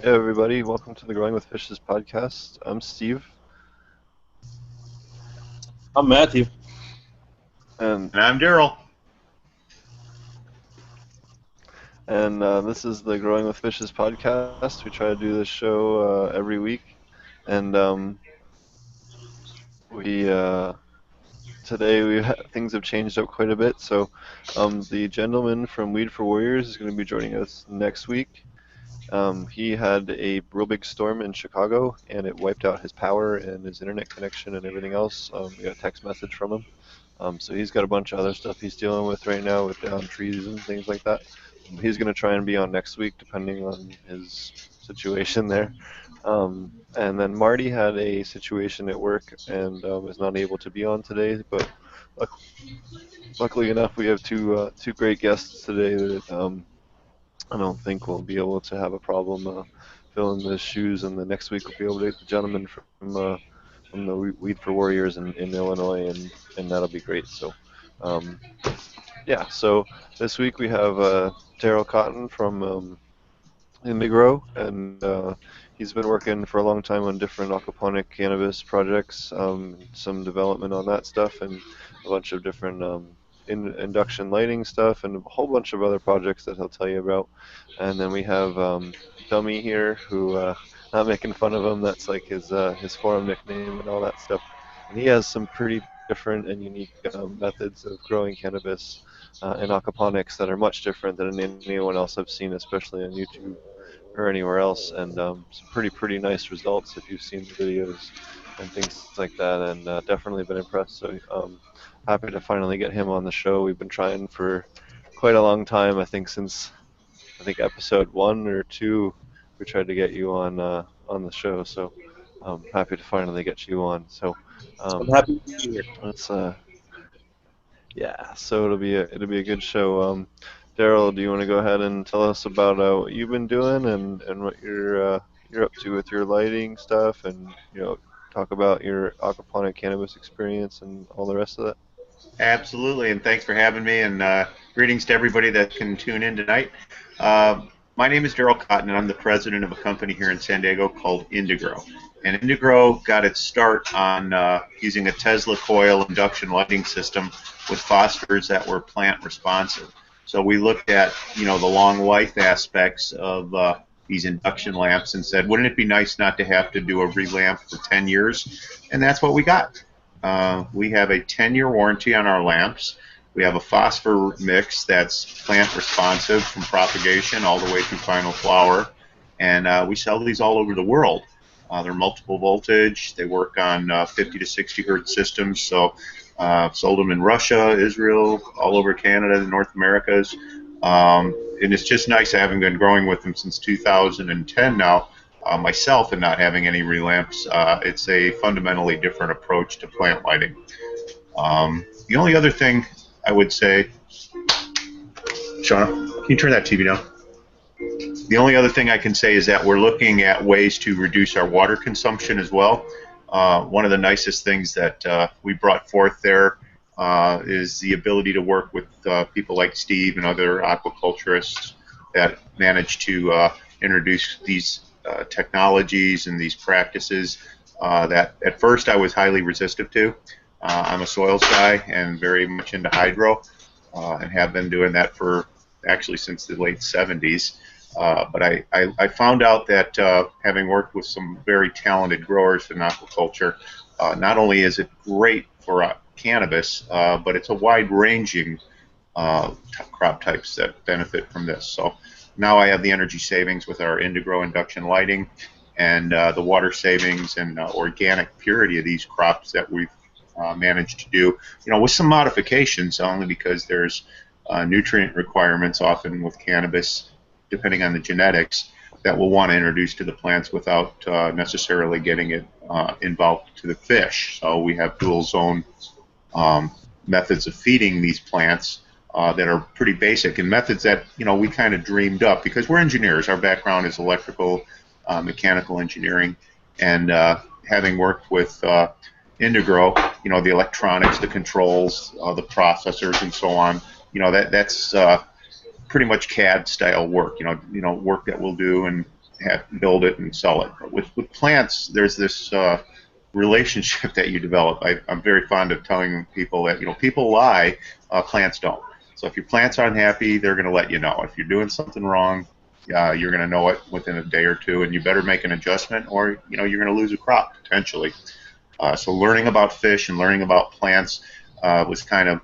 Hey everybody, welcome to the Growing with Fishes podcast. I'm Steve, I'm Matthew. and And I'm Daryl. this is the Growing with Fishes podcast. We try to do this show every week, and we today things have changed up quite a bit. So the gentleman from Weed for Warriors is going to be joining us next week. He had a real big storm in Chicago, and it wiped out his power and his internet connection and everything else. We got a text message from him. So he's got a bunch of other stuff he's dealing with right now with down trees and things like that. He's going to try and be on next week, depending on his situation there. And then Marty had a situation at work and was not able to be on today. But luckily enough, we have two great guests today that I don't think we'll be able to have a problem filling the shoes. And the next week we'll be able to get the gentleman from the Weed for Warriors in Illinois, and that'll be great. So, um, yeah. So this week we have Daryl Cotton from Indigro, and he's been working for a long time on different aquaponic cannabis projects, some development on that stuff, and a bunch of different induction lighting stuff, and a whole bunch of other projects that he'll tell you about. And then we have Dumme here, who not making fun of him. That's like his forum nickname and all that stuff. And he has some pretty different and unique methods of growing cannabis and aquaponics that are much different than anyone else I've seen, especially on YouTube or anywhere else, and some pretty nice results if you've seen the videos and things like that, and definitely been impressed. So happy to finally get him on the show. We've been trying for quite a long time. I think since episode 1 or 2, we tried to get you on the show. So happy to finally get you on. So I'm happy to be here. let's yeah. So it'll be a good show. Daryl, do you want to go ahead and tell us about what you've been doing and what you're up to with your lighting stuff, and talk about your aquaponic cannabis experience and all the rest of that? Absolutely, and thanks for having me, and greetings to everybody that can tune in tonight. Uh, my name is Daryl Cotton, and I'm the president of a company here in San Diego called Indigro. And Indigro got its start on using a Tesla coil induction lighting system with phosphors that were plant responsive. So we looked at, the long life aspects of these induction lamps and said, wouldn't it be nice not to have to do a relamp for 10 years? And that's what we got. We have a 10-year warranty on our lamps. We have a phosphor mix that's plant responsive from propagation all the way through final flower. And we sell these all over the world. They're multiple voltage. They work on 50 to 60 hertz systems. So sold them in Russia, Israel, all over Canada, the North Americas. And it's just nice having been growing with them since 2010 now. Myself and not having any relamps, it's a fundamentally different approach to plant lighting. The only other thing I would say, Shauna, can you turn that TV down? The only other thing I can say is that we're looking at ways to reduce our water consumption as well. One of the nicest things that we brought forth there is the ability to work with people like Steve and other aquaculturists that manage to introduce these technologies and these practices that at first I was highly resistant to. I'm a soils guy and very much into hydro and have been doing that for actually since the late 70s. But I found out that having worked with some very talented growers in aquaculture, not only is it great for cannabis, but it's a wide-ranging crop types that benefit from this. So now I have the energy savings with our Indigro induction lighting and the water savings and organic purity of these crops that we've managed to do, with some modifications, only because there's nutrient requirements often with cannabis, depending on the genetics, that we'll want to introduce to the plants without necessarily getting it involved to the fish. So we have dual zone methods of feeding these plants that are pretty basic, and methods that we kind of dreamed up because we're engineers. Our background is electrical, mechanical engineering, and having worked with Indigro, the electronics, the controls, the processors, and so on, that's pretty much CAD style work. Work that we'll do, and build it and sell it. But with plants, there's this relationship that you develop. I'm very fond of telling people that people lie, plants don't. So if your plants aren't happy, they're going to let you know. If you're doing something wrong, you're going to know it within a day or two, and you better make an adjustment, or you're going to lose a crop potentially. So learning about fish and learning about plants was kind of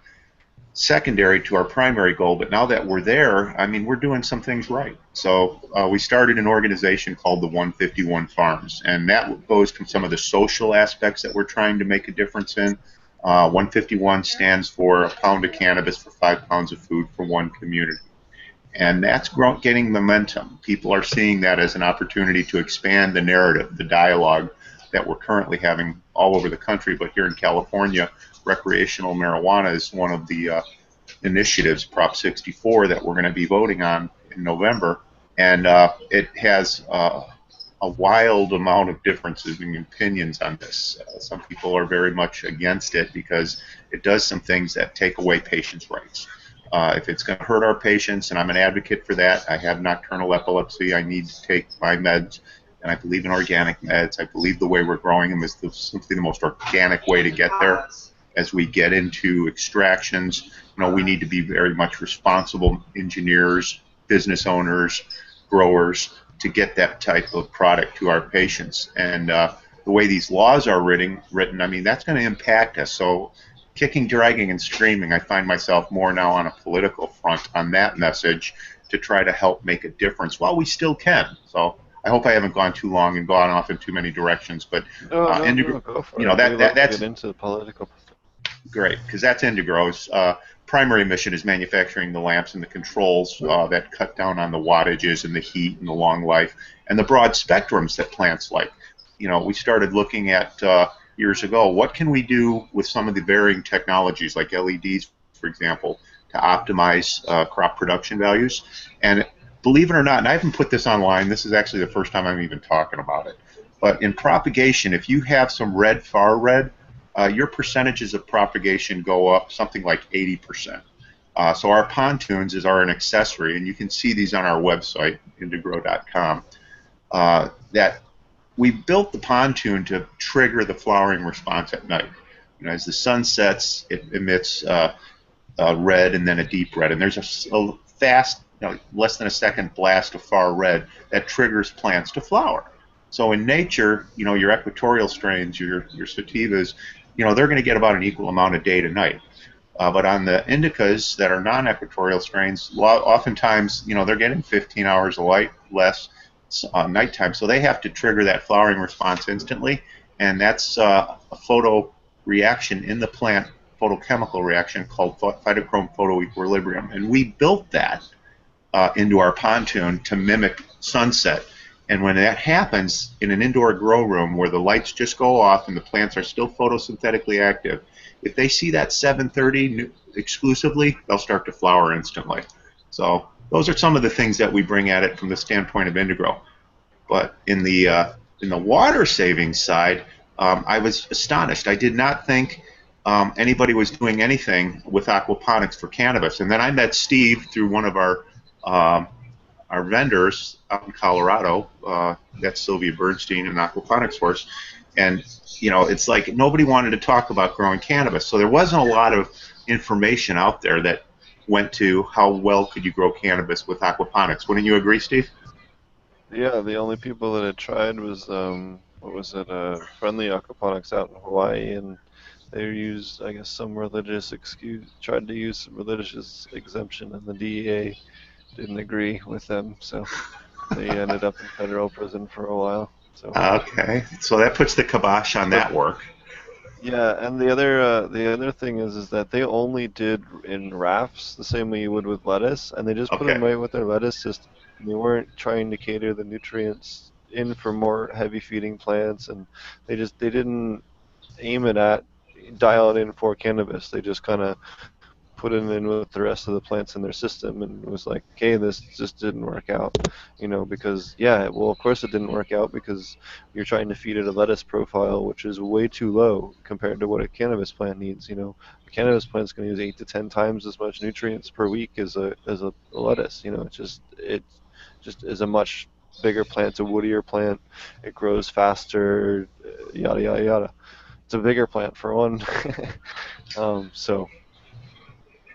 secondary to our primary goal. But now that we're there, I mean, we're doing some things right. So we started an organization called the 151 Farms, and that goes from some of the social aspects that we're trying to make a difference in. 151 stands for a pound of cannabis for 5 pounds of food for one community. And that's getting momentum. People are seeing that as an opportunity to expand the narrative, the dialogue that we're currently having all over the country. But here in California, recreational marijuana is one of the initiatives, Prop 64, that we're going to be voting on in November. And it has a wild amount of differences in opinions on this. Some people are very much against it because it does some things that take away patients' rights. If it's going to hurt our patients, and I'm an advocate for that, I have nocturnal epilepsy, I need to take my meds, and I believe in organic meds. I believe the way we're growing them is simply the most organic way to get there. As we get into extractions, we need to be very much responsible engineers, business owners, growers, to get that type of product to our patients. And the way these laws are written, I mean, that's going to impact us. So kicking, dragging, and screaming, I find myself more now on a political front on that message to try to help make a difference while we still can. So I hope I haven't gone too long and gone off in too many directions, but No, go for it. That's get into the political. great, because that's Indigro's primary mission is manufacturing the lamps and the controls that cut down on the wattages and the heat and the long life and the broad spectrums that plants like. We started looking at years ago, what can we do with some of the varying technologies like LEDs, for example, to optimize crop production values. And believe it or not, and I haven't put this online, this is actually the first time I'm even talking about it, but in propagation, if you have some red, far red, your percentages of propagation go up something like 80%. So our pontoons are an accessory, and you can see these on our website, indigro.com, that we built the pontoon to trigger the flowering response at night. As the sun sets, it emits red and then a deep red, and there's a fast, less than a second blast of far red that triggers plants to flower. So in nature, your equatorial strains, your sativas, they're going to get about an equal amount of day to night. But on the indicas that are non-equatorial strains, oftentimes, they're getting 15 hours of light less nighttime, so they have to trigger that flowering response instantly, and that's a photo reaction in the plant, photochemical reaction called phytochrome photoequilibrium, and we built that into our pontoon to mimic sunset. And when that happens in an indoor grow room where the lights just go off and the plants are still photosynthetically active, if they see that 7:30 exclusively, they'll start to flower instantly. So those are some of the things that we bring at it from the standpoint of Indigro. But in the water saving side, I was astonished. I did not think anybody was doing anything with aquaponics for cannabis. And then I met Steve through one of our vendors out in Colorado. That's Sylvia Bernstein and Aquaponics Horse. And it's like nobody wanted to talk about growing cannabis. So there wasn't a lot of information out there that went to how well could you grow cannabis with aquaponics. Wouldn't you agree, Steve? Yeah, the only people that had tried was what was it, Friendly Aquaponics out in Hawaii, and they used, I guess, some religious excuse, tried to use some religious exemption, and the DEA didn't agree with them, so they ended up in federal prison for a while. So okay, so that puts the kibosh on that work. Yeah, and the other thing is that they only did in rafts the same way you would with lettuce, and they just put them right with their lettuce system. They weren't trying to cater the nutrients in for more heavy feeding plants, and they didn't aim it at dial it in for cannabis. They just kind of put it in with the rest of the plants in their system, and it was like, okay, this just didn't work out, because well, of course it didn't work out because you're trying to feed it a lettuce profile which is way too low compared to what a cannabis plant needs. A cannabis plant's going to use 8 to 10 times as much nutrients per week as a lettuce. It just is a much bigger plant, it's a woodier plant, it grows faster, yada yada yada. It's a bigger plant for one. So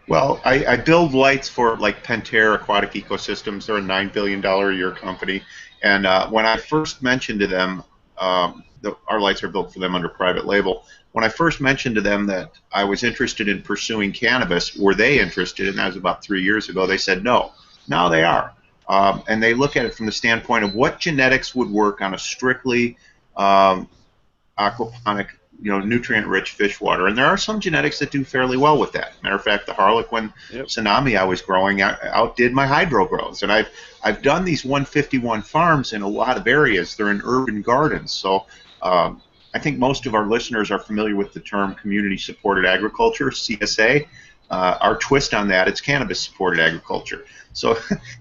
Well, I build lights for like Pentair Aquatic Ecosystems. They're a $9 billion a year company. And when I first mentioned to them, our lights are built for them under private label. When I first mentioned to them that I was interested in pursuing cannabis, were they interested? And that was about 3 years ago. They said no. Now they are. And they look at it from the standpoint of what genetics would work on a strictly aquaponic, nutrient-rich fish water. And there are some genetics that do fairly well with that. Matter of fact, the Harlequin tsunami I was growing outdid my hydro grows. And I've done these 151 farms in a lot of areas. They're in urban gardens. So I think most of our listeners are familiar with the term community-supported agriculture, CSA. Our twist on that, it's cannabis-supported agriculture. So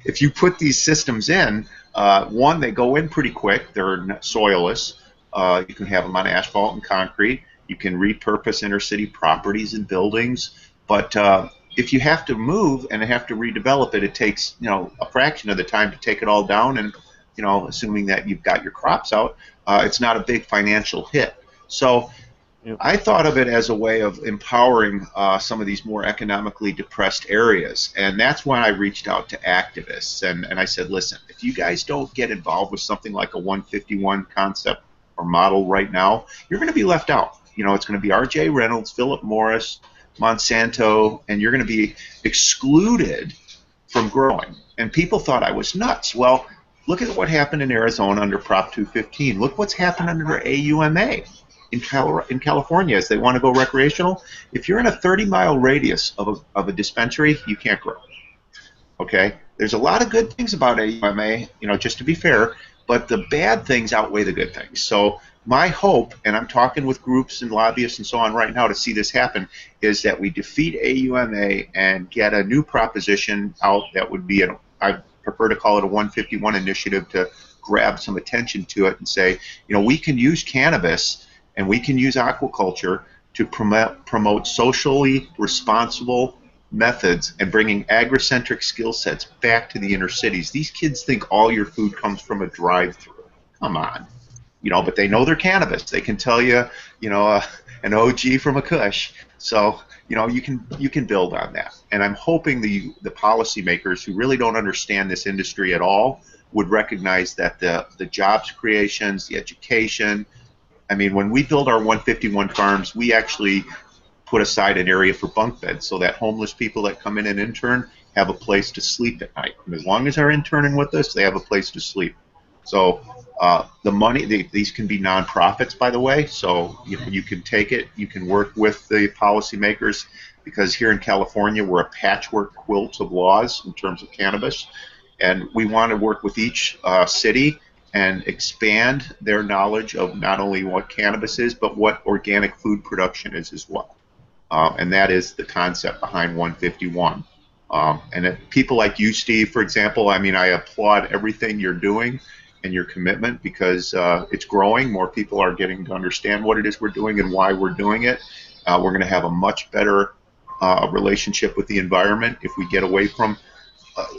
if you put these systems in, one, they go in pretty quick. They're soilless. You can have them on asphalt and concrete. You can repurpose inner city properties and buildings. But if you have to move and have to redevelop it, it takes a fraction of the time to take it all down. And assuming that you've got your crops out, it's not a big financial hit. So I thought of it as a way of empowering some of these more economically depressed areas. And that's why I reached out to activists. And I said, listen, if you guys don't get involved with something like a 151 concept or model right now, you're going to be left out. It's going to be R.J. Reynolds, Philip Morris, Monsanto, and you're going to be excluded from growing. And people thought I was nuts. Well, look at what happened in Arizona under Prop 215. Look what's happened under AUMA in California as they want to go recreational. If you're in a 30-mile radius of a dispensary, you can't grow. Okay? There's a lot of good things about AUMA, just to be fair, but the bad things outweigh the good things. So my hope, and I'm talking with groups and lobbyists and so on right now to see this happen, is that we defeat AUMA and get a new proposition out that would be, I prefer to call it a 151 initiative, to grab some attention to it and say, we can use cannabis and we can use aquaculture to promote socially responsible methods and bringing agricentric skill sets back to the inner cities. These kids think all your food comes from a drive-through. Come on. But they know their cannabis. They can tell you, an OG from a Kush. So, you can build on that. And I'm hoping the policymakers who really don't understand this industry at all would recognize that the jobs creations, the education. I mean, when we build our 151 farms, we actually put aside an area for bunk beds so that homeless people that come in and intern have a place to sleep at night. And as long as they're interning with us, they have a place to sleep. So the money, these can be nonprofits, by the way, so you can take it, you can work with the policymakers, because here in California we're a patchwork quilt of laws in terms of cannabis, and we want to work with each city and expand their knowledge of not only what cannabis is, but what organic food production is as well. And that is the concept behind 151. And people like you, Steve, for example, I mean, I applaud everything you're doing and your commitment, because it's growing. More people are getting to understand what it is we're doing and why we're doing it. We're going to have a much better relationship with the environment if we get away from,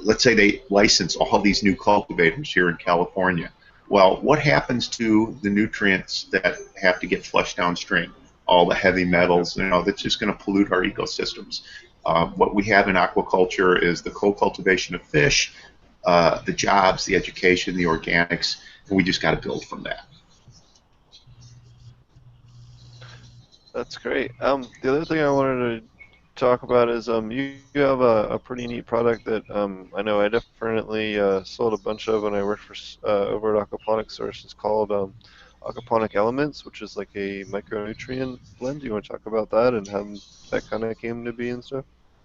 let's say they license all these new cultivators here in California. Well, what happens to the nutrients that have to get flushed downstream? All the heavy metals, that's just going to pollute our ecosystems. What we have in aquaculture is the co-cultivation of fish, the jobs, the education, the organics, and we just got to build from that. That's great. The other thing I wanted to talk about is you have a pretty neat product that I know I definitely sold a bunch of when I worked for over at Aquaponic Source. It's called Aquaponic Elements, which is like a micronutrient blend. Do you want to talk about that and how that kind of came to be and stuff?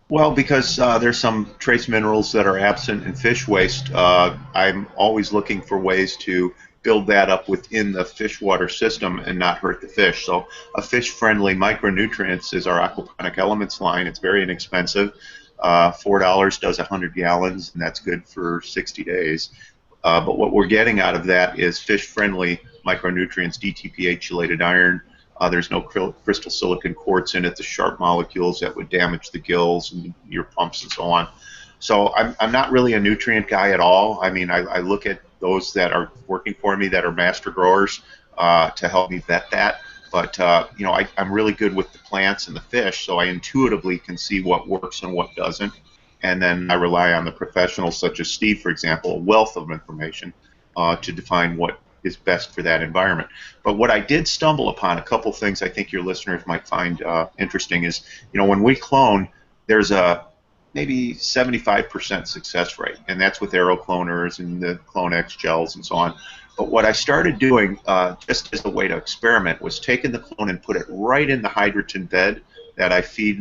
Well, because there's some trace minerals that are absent in fish waste, I'm always looking for ways to build that up within the fish water system and not hurt the fish. So a fish-friendly micronutrients is our Aquaponic Elements line. It's very inexpensive. $4 does 100 gallons, and that's good for 60 days. But what we're getting out of that is fish-friendly micronutrients, DTPA, chelated iron. There's no crystal silicon quartz in it, the sharp molecules that would damage the gills and your pumps and so on. So I'm not really a nutrient guy at all. I mean, I look at those that are working for me that are master growers to help me vet that. But you know, I'm really good with the plants and the fish, so I intuitively can see what works and what doesn't. And then I rely on the professionals such as Steve, for example, a wealth of information to define what is best for that environment. But what I did stumble upon, a couple things I think your listeners might find interesting is, you know, when we clone, there's a maybe 75% success rate, and that's with AeroCloners and the CloneX gels and so on. But what I started doing, just as a way to experiment, was taking the clone and put it right in the hydrogen bed that I feed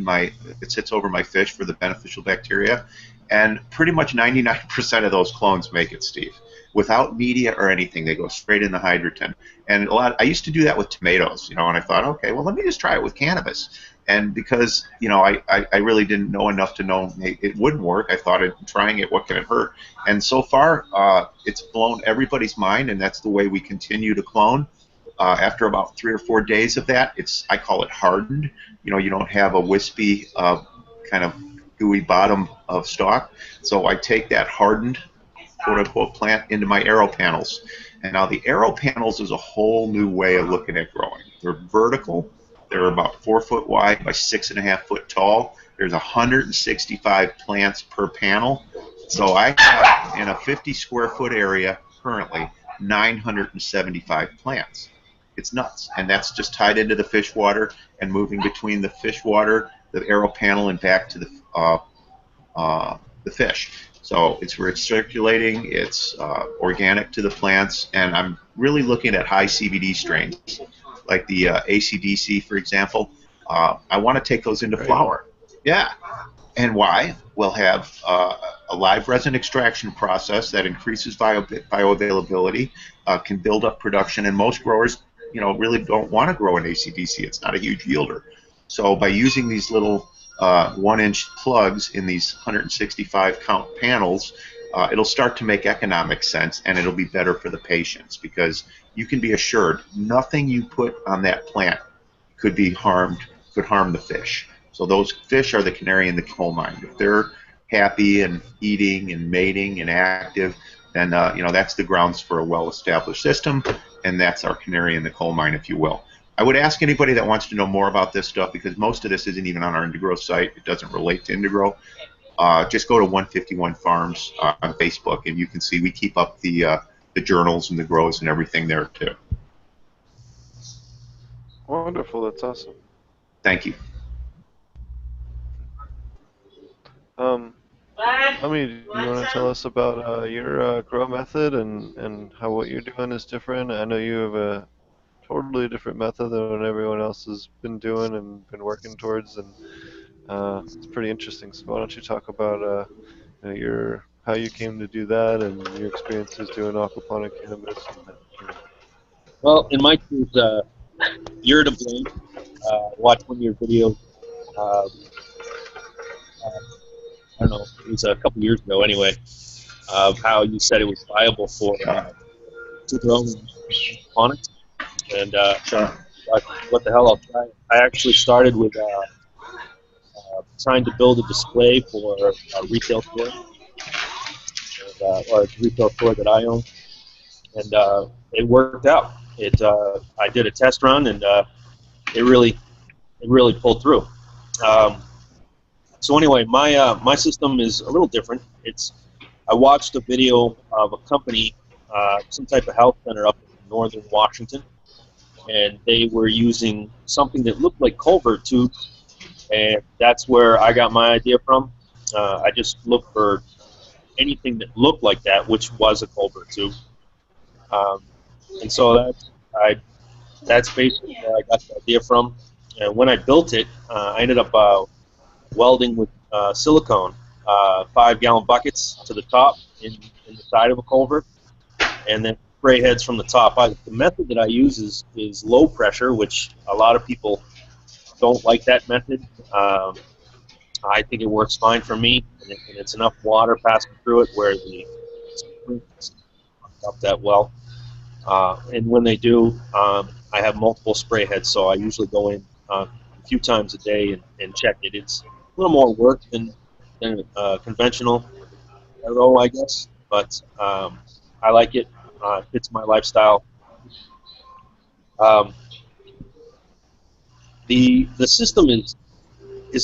it sits over my fish for the beneficial bacteria, and pretty much 99% of those clones make it, Steve. Without media or anything, they go straight in the hydrogen. And I used to do that with tomatoes, you know, and I thought, okay, well, let me just try it with cannabis. And because, you know, I really didn't know enough to know it wouldn't work, I thought, trying it, what can it hurt? And so far, it's blown everybody's mind, and that's the way we continue to clone. After about 3 or 4 days of that, I call it hardened. You know, you don't have a wispy kind of gooey bottom of stalk. So I take that hardened, quote-unquote, plant into my aero panels. And now the aero panels is a whole new way of looking at growing. They're vertical. They're about 4 foot wide by 6.5 foot tall. There's 165 plants per panel. So I have, in a 50 square foot area currently, 975 plants. It's nuts. And that's just tied into the fish water and moving between the fish water, the aero panel, and back to the fish. So it's recirculating, it's organic to the plants, and I'm really looking at high CBD strains, like the ACDC, for example. I want to take those into flower. Yeah. And why? We'll have a live resin extraction process that increases bioavailability, can build up production, and most growers, you know, really don't want to grow an ACDC. It's not a huge yielder. So by using these little 1-inch plugs in these 165 count panels, it'll start to make economic sense, and it'll be better for the patients, because you can be assured nothing you put on that plant could harm the fish. So those fish are the canary in the coal mine. If they're happy and eating and mating and active, then you know, that's the grounds for a well-established system, and that's our canary in the coal mine, if you will. I would ask anybody that wants to know more about this stuff, because most of this isn't even on our Indigrow site. It doesn't relate to Indigrow. Just go to 151 Farms on Facebook, and you can see we keep up the journals and the grows and everything there too. Wonderful, that's awesome. Thank you. Tommy, do you want to tell us about your grow method and how what you're doing is different? I know you have a totally different method than what everyone else has been doing and been working towards, and it's pretty interesting. So why don't you talk about you know, how you came to do that and your experiences doing aquaponic cannabis? Well, in my case, you're to blame. Watched one of your videos. I don't know, it was a couple years ago anyway, of how you said it was viable for to grow Ponics. And what the hell, I'll try. I actually started with trying to build a display for a retail store, or a retail store that I own, and it worked out. I did a test run, and it really pulled through. So anyway, my system is a little different. I watched a video of a company, some type of health center up in northern Washington, and they were using something that looked like culvert tubes, and that's where I got my idea from. I just looked for anything that looked like that, which was a culvert tube, and so that's basically where I got the idea from. And when I built it, I ended up welding with silicone, 5-gallon buckets to the top in the side of a culvert, and then spray heads from the top. The method that I use is low pressure, which a lot of people don't like that method. I think it works fine for me, and it's enough water passing through it where the springs up that well. And when they do, I have multiple spray heads, so I usually go in a few times a day and check it. It's a little more work than conventional RO, I guess, but I like it. It fits my lifestyle. Um, the system is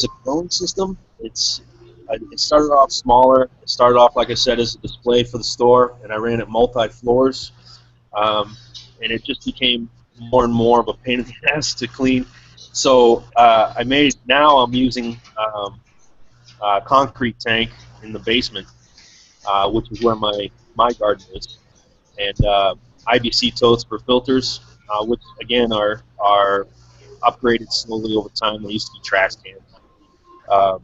a growing system. It started off smaller. It started off, like I said, as a display for the store, and I ran it multi-floors, and it just became more and more of a pain in the ass to clean. So now I'm using a concrete tank in the basement, which is where my garden is, and IBC totes for filters, which again are upgraded slowly over time. They used to be trash cans. Um,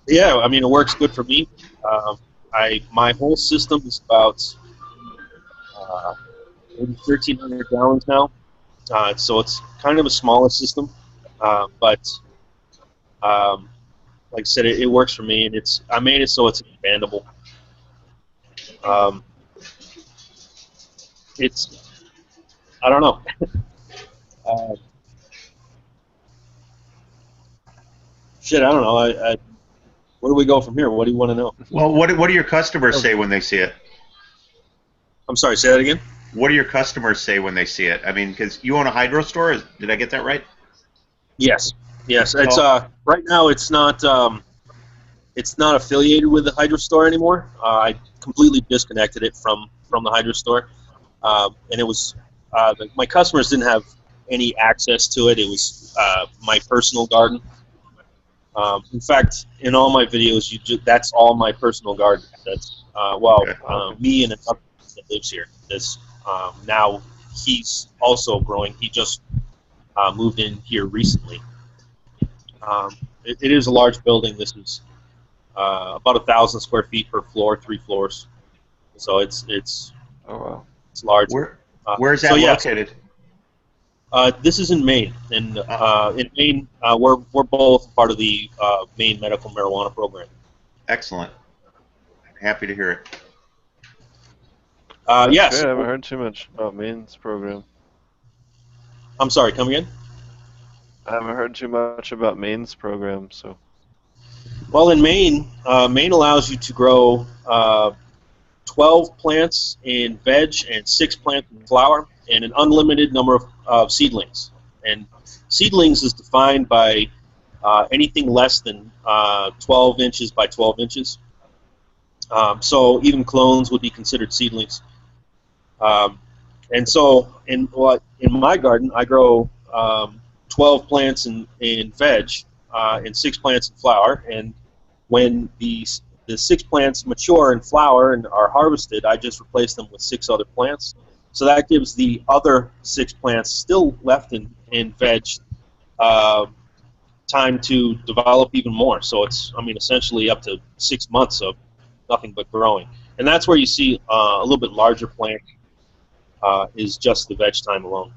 yeah, I mean, it works good for me. My whole system is about maybe 1,300 gallons now, so it's kind of a smaller system, but like I said, it works for me, and I made it so it's expandable. Um, I don't know. uh, Shit, I don't know. Where do we go from here? What do you want to know? Well, what do your customers say when they see it? I'm sorry, say that again? What do your customers say when they see it? I mean, because you own a hydro store, did I get that right? Yes. It's right now it's not affiliated with the hydro store anymore. I completely disconnected it from the hydro store, and it was my customers didn't have any access to it. It was my personal garden. In fact, in all my videos, that's all my personal garden. That's me and another person that lives here. Now he's also growing. He just moved in here recently. It is a large building. This is about 1,000 square feet per floor, 3 floors. So it's Oh wow. it's large. Where's that located? This is in Maine, and in Maine, we're both part of the Maine medical marijuana program. Excellent. Happy to hear it. Yes. Great. I haven't heard too much about Maine's program. I'm sorry. Come again? I haven't heard too much about Maine's program, so. Well, in Maine, Maine allows you to grow 12 plants in veg and 6 plants in flower, and an unlimited number of seedlings. And seedlings is defined by anything less than 12 inches by 12 inches. So even clones would be considered seedlings. And so in my garden, I grow 12 plants in veg and 6 plants in flower. And when the 6 plants mature in flower and are harvested, I just replace them with 6 other plants. So that gives the other 6 plants still left in veg time to develop even more. So it's, I mean, essentially up to 6 months of nothing but growing. And that's where you see a little bit larger plant is just the veg time alone.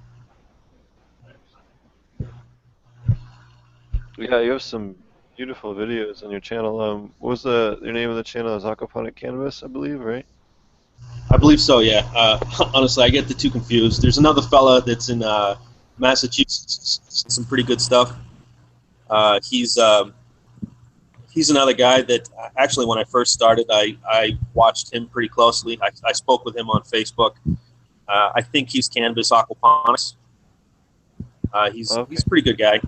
Yeah, you have some beautiful videos on your channel. What was your name of the channel? Is Aquaponic Cannabis, I believe, right? I believe so, yeah. Honestly, I get the two confused. There's another fella that's in Massachusetts, some pretty good stuff. He's another guy that actually, when I first started, I watched him pretty closely. I spoke with him on Facebook. I think he's Cannabis Aquaponics. He's a pretty good guy.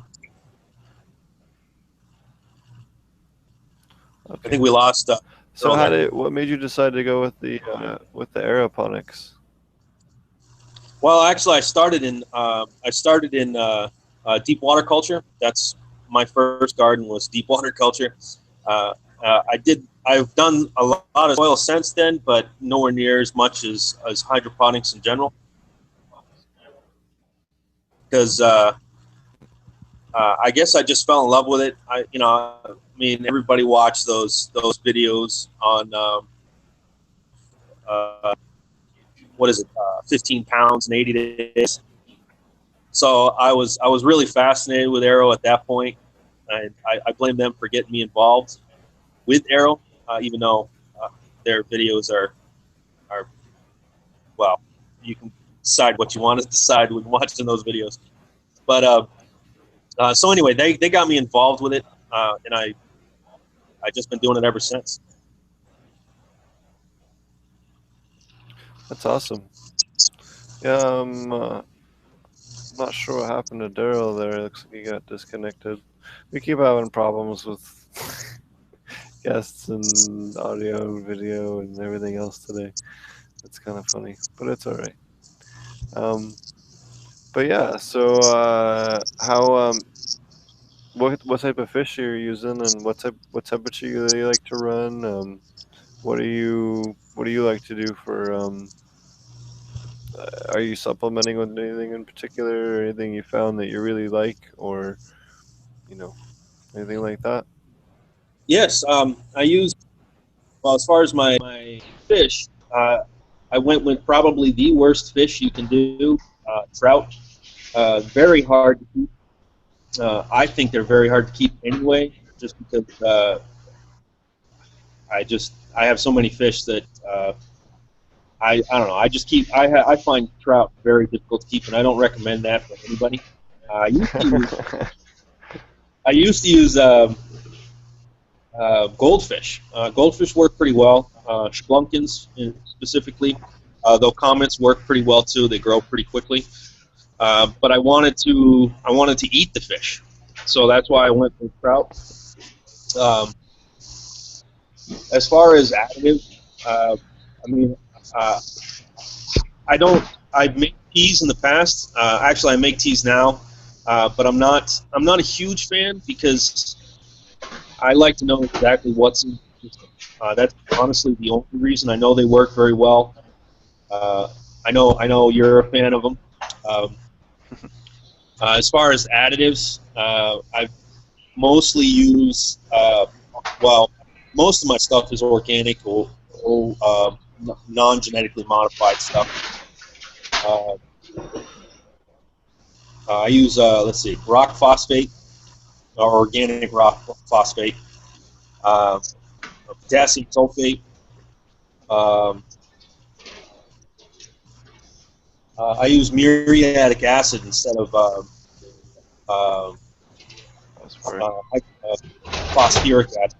Okay. I think we lost. So what made you decide to go with the aeroponics? Well, actually, I started in deep water culture. That's my first garden was deep water culture. I've done a lot of soil since then, but nowhere near as much as hydroponics in general. Because I guess I just fell in love with it. I mean, everybody watched those videos on what is it, 15 pounds in 80 days. So I was really fascinated with Aero at that point, and I blame them for getting me involved with Aero, even though their videos are well, you can decide what you want to decide when watching those videos. But so anyway, they got me involved with it, and I just been doing it ever since. That's awesome. Yeah, not sure what happened to Daryl there. It looks like he got disconnected. We keep having problems with guests and audio and video and everything else today. It's kind of funny, but it's all right. Um, but yeah, so what type of fish are you using, and what temperature you like to run? What do you like to do for are you supplementing with anything in particular, or anything you found that you really like, or you know, anything like that? Yes, I use, well, as far as my fish, I went with probably the worst fish you can do, trout. Very hard to keep. I think they're very hard to keep anyway, just because I have so many fish that I don't know. I just keep I find trout very difficult to keep, and I don't recommend that for anybody. I used to use I used to use goldfish. Goldfish work pretty well. Splunkins specifically, though comets work pretty well too. They grow pretty quickly. But I wanted to eat the fish, so that's why I went with trout. Um, as far as additives, I mean, uh, I don't. I've made teas in the past. Actually, I make teas now, but I'm not a huge fan because I like to know exactly what's in the system. That's honestly the only reason. I know they work very well. Uh, I know you're a fan of them. Um, as far as additives, I mostly use well, most of my stuff is organic or non-genetically modified stuff. Uh, I use let's see, rock phosphate or organic rock phosphate, uh, potassium sulfate. Um, I use muriatic acid instead of uh, Phosphoric. phosphoric acid.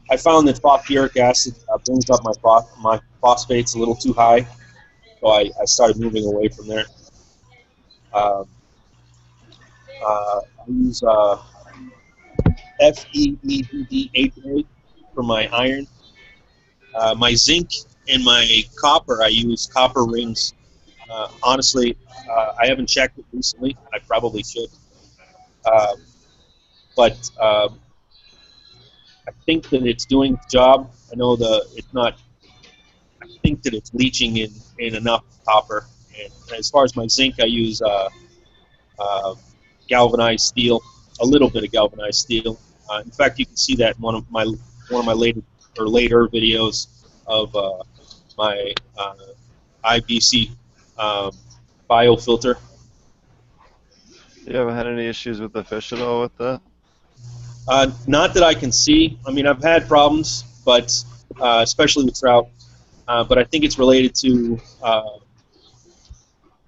I found that phosphoric acid brings up my phosphates a little too high, so I started moving away from there. Um, I use FeEDD8A for my iron. My zinc and my copper, I use copper rings. Honestly, I haven't checked it recently. I probably should. Uh, but I think that it's doing its job. I know it's not. I think that it's leaching in enough copper. And as far as my zinc, I use uh, galvanized steel, a little bit of galvanized steel. In fact, you can see that in one of my later videos of my IBC um, biofilter. You haven't had any issues with the fish at all with that? Not that I can see. I mean, I've had problems, but especially with trout. But I think it's related to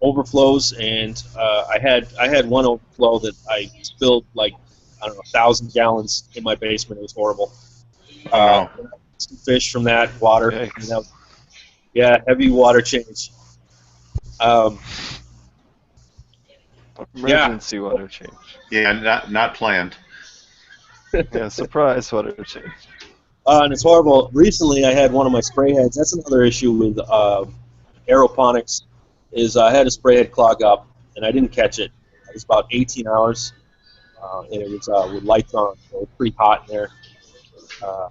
overflows, and I had one overflow that I spilled like, I don't know, 1,000 gallons in my basement. It was horrible. Oh no. Some fish from that water. Yikes. You know, yeah, heavy water change. Um, yeah, Emergency water change. Yeah, not planned. Yeah, surprise water change. and it's horrible. Recently, I had one of my spray heads. That's another issue with aeroponics, is I had a spray head clog up, and I didn't catch it. It was about 18 hours, and it was with lights on, so it was pretty hot in there. Uh,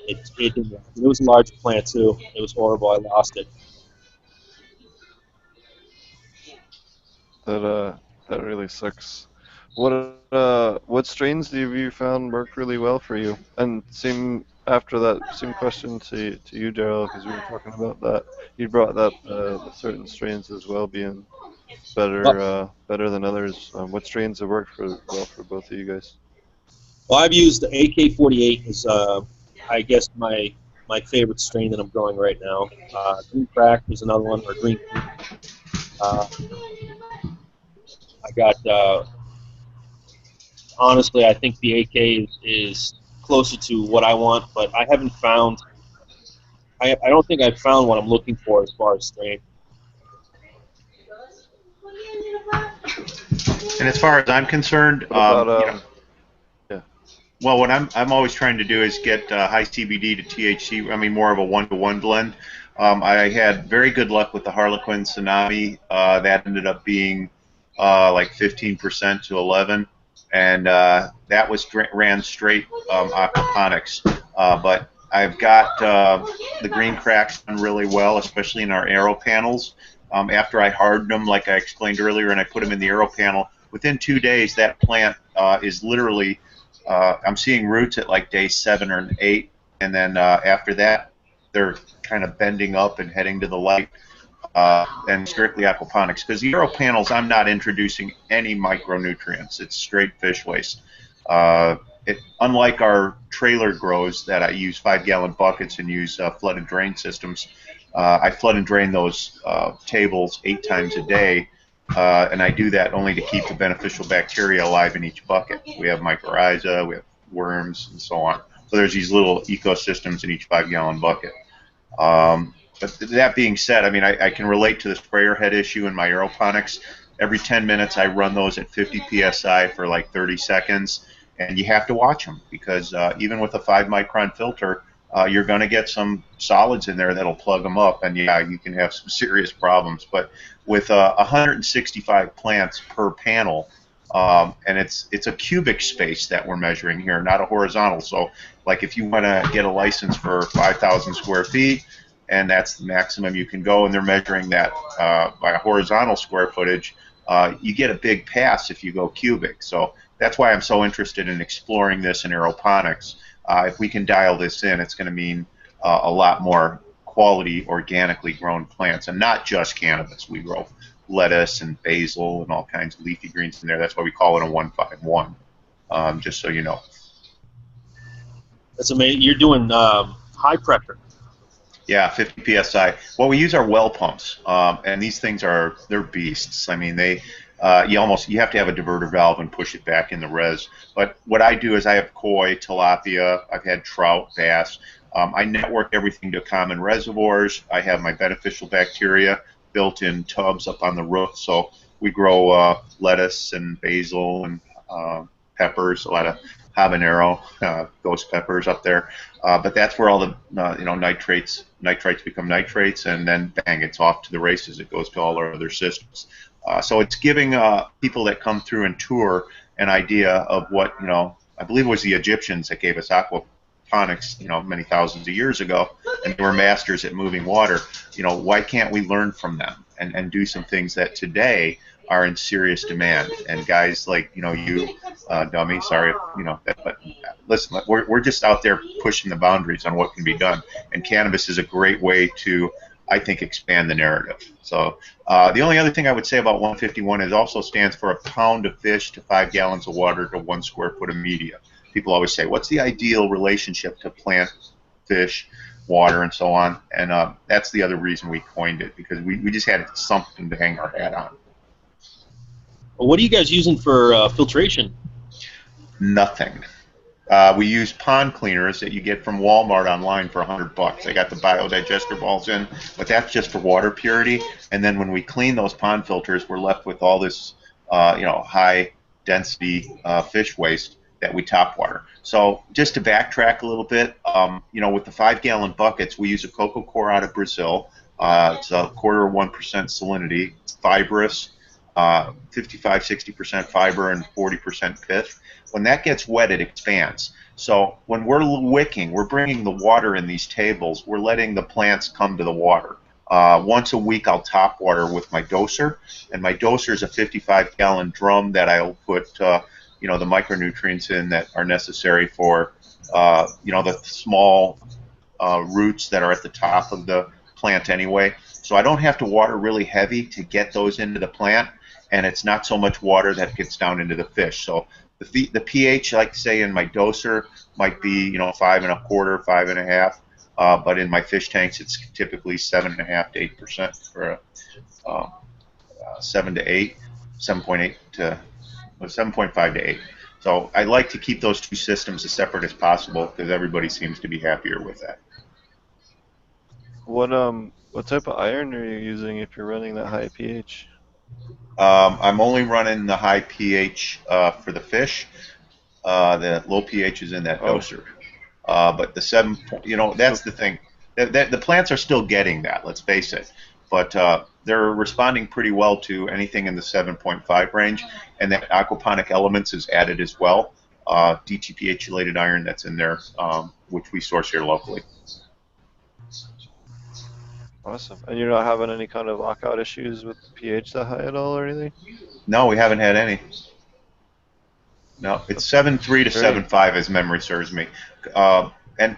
it didn't. It was a large plant too. It was horrible. I lost it. That that really sucks. What strains have you found worked really well for you? And same after that, same question to you, Daryl, because we were talking about that. You brought up certain strains as well being better than others. What strains have worked well for both of you guys? Well, I've used the AK-48 as I guess my favorite strain that I'm growing right now. Green Crack is another one, or Green. Uh, I got honestly, I think the AK is closer to what I want, but I haven't found I don't think I've found what I'm looking for as far as strain. And as far as I'm concerned, What about yeah? well, what I'm always trying to do is get high CBD to THC. I mean, more of a one-to-one blend. I had very good luck with the Harlequin Tsunami. That ended up being like 15% to 11, and that was ran straight aquaponics. But I've got the green cracks done really well, especially in our aero panels. After I hardened them, like I explained earlier, and I put them in the aero panel, within 2 days, that plant is literally I'm seeing roots at like day 7 or 8, and then after that, they're kind of bending up and heading to the light, and strictly aquaponics. Because the aero panels, I'm not introducing any micronutrients. It's straight fish waste. Unlike our trailer grows that I use 5-gallon buckets and use flood and drain systems, I flood and drain those tables 8 times a day. And I do that only to keep the beneficial bacteria alive in each bucket. We have mycorrhiza, we have worms, and so on. So there's these little ecosystems in each 5-gallon bucket. But that being said, I mean, I can relate to the sprayer head issue in my aeroponics. Every 10 minutes, I run those at 50 psi for like 30 seconds, and you have to watch them because even with a 5-micron filter, you're going to get some solids in there that'll plug them up, and yeah, you can have some serious problems. But with 165 plants per panel, and it's a cubic space that we're measuring here, not a horizontal. So, like if you want to get a license for 5,000 square feet, and that's the maximum you can go, and they're measuring that by a horizontal square footage, you get a big pass if you go cubic. So that's why I'm so interested in exploring this in aeroponics. If we can dial this in, it's going to mean a lot more quality organically grown plants, and not just cannabis. We grow lettuce and basil and all kinds of leafy greens in there. That's why we call it a 151, just so you know. That's amazing. You're doing high pressure. Yeah, 50 psi. Well, we use our well pumps, and these things they're beasts. I mean, you have to have a diverter valve and push it back in the res. But what I do is I have koi, tilapia, I've had trout, bass. I network everything to common reservoirs. I have my beneficial bacteria built in tubs up on the roof. So we grow lettuce and basil and peppers, a lot of habanero, ghost peppers up there. But that's where all the nitrates become nitrates, and then bang, it's off to the races. It goes to all our other systems. So it's giving people that come through and tour an idea of what, I believe it was the Egyptians that gave us aquaponics, many thousands of years ago, and they were masters at moving water. Why can't we learn from them and do some things that today are in serious demand? And guys like you, Dummy, sorry, but listen, we're just out there pushing the boundaries on what can be done, and cannabis is a great way to, I think, expand the narrative. So the only other thing I would say about 151 is it also stands for a pound of fish to 5 gallons of water to 1 square foot of media. People always say, what's the ideal relationship to plant, fish, water, and so on? And that's the other reason we coined it, because we just had something to hang our hat on. Well, what are you guys using for filtration? Nothing. We use pond cleaners that you get from Walmart online for $100. I got the biodigester balls in, but that's just for water purity. And then when we clean those pond filters, we're left with all this, high density fish waste that we top water. So just to backtrack a little bit, with the 5-gallon buckets, we use a coco coir out of Brazil. It's a 1/4 salinity. It's fibrous, 55-60% fiber and 40% pith. When that gets wet, it expands. So when we're wicking, we're bringing the water in these tables. We're letting the plants come to the water. Once a week, I'll top water with my doser, and my doser is a 55-gallon drum that I'll put, the micronutrients in that are necessary for, the small roots that are at the top of the plant anyway. So I don't have to water really heavy to get those into the plant, and it's not so much water that gets down into the fish. So the pH, like say in my doser, might be 5 1/4, 5 1/2, but in my fish tanks it's typically 7.5 to 8% for 7 to 8, 7.8 to 7.5 to 8. So I like to keep those two systems as separate as possible because everybody seems to be happier with that. what type of iron are you using if you're running that high pH? I'm only running the high pH for the fish. The low pH is in that Oh, doser. But the 7, you know, that's so the thing. The plants are still getting that, let's face it. But they're responding pretty well to anything in the 7.5 range. And that aquaponic elements is added as well. DTPH-related iron that's in there, which we source here locally. awesome. And you're not having any kind of lockout issues with the pH that high at all or anything? No, we haven't had any. No, it's 7.3 to Great. 7.5 as memory serves me. And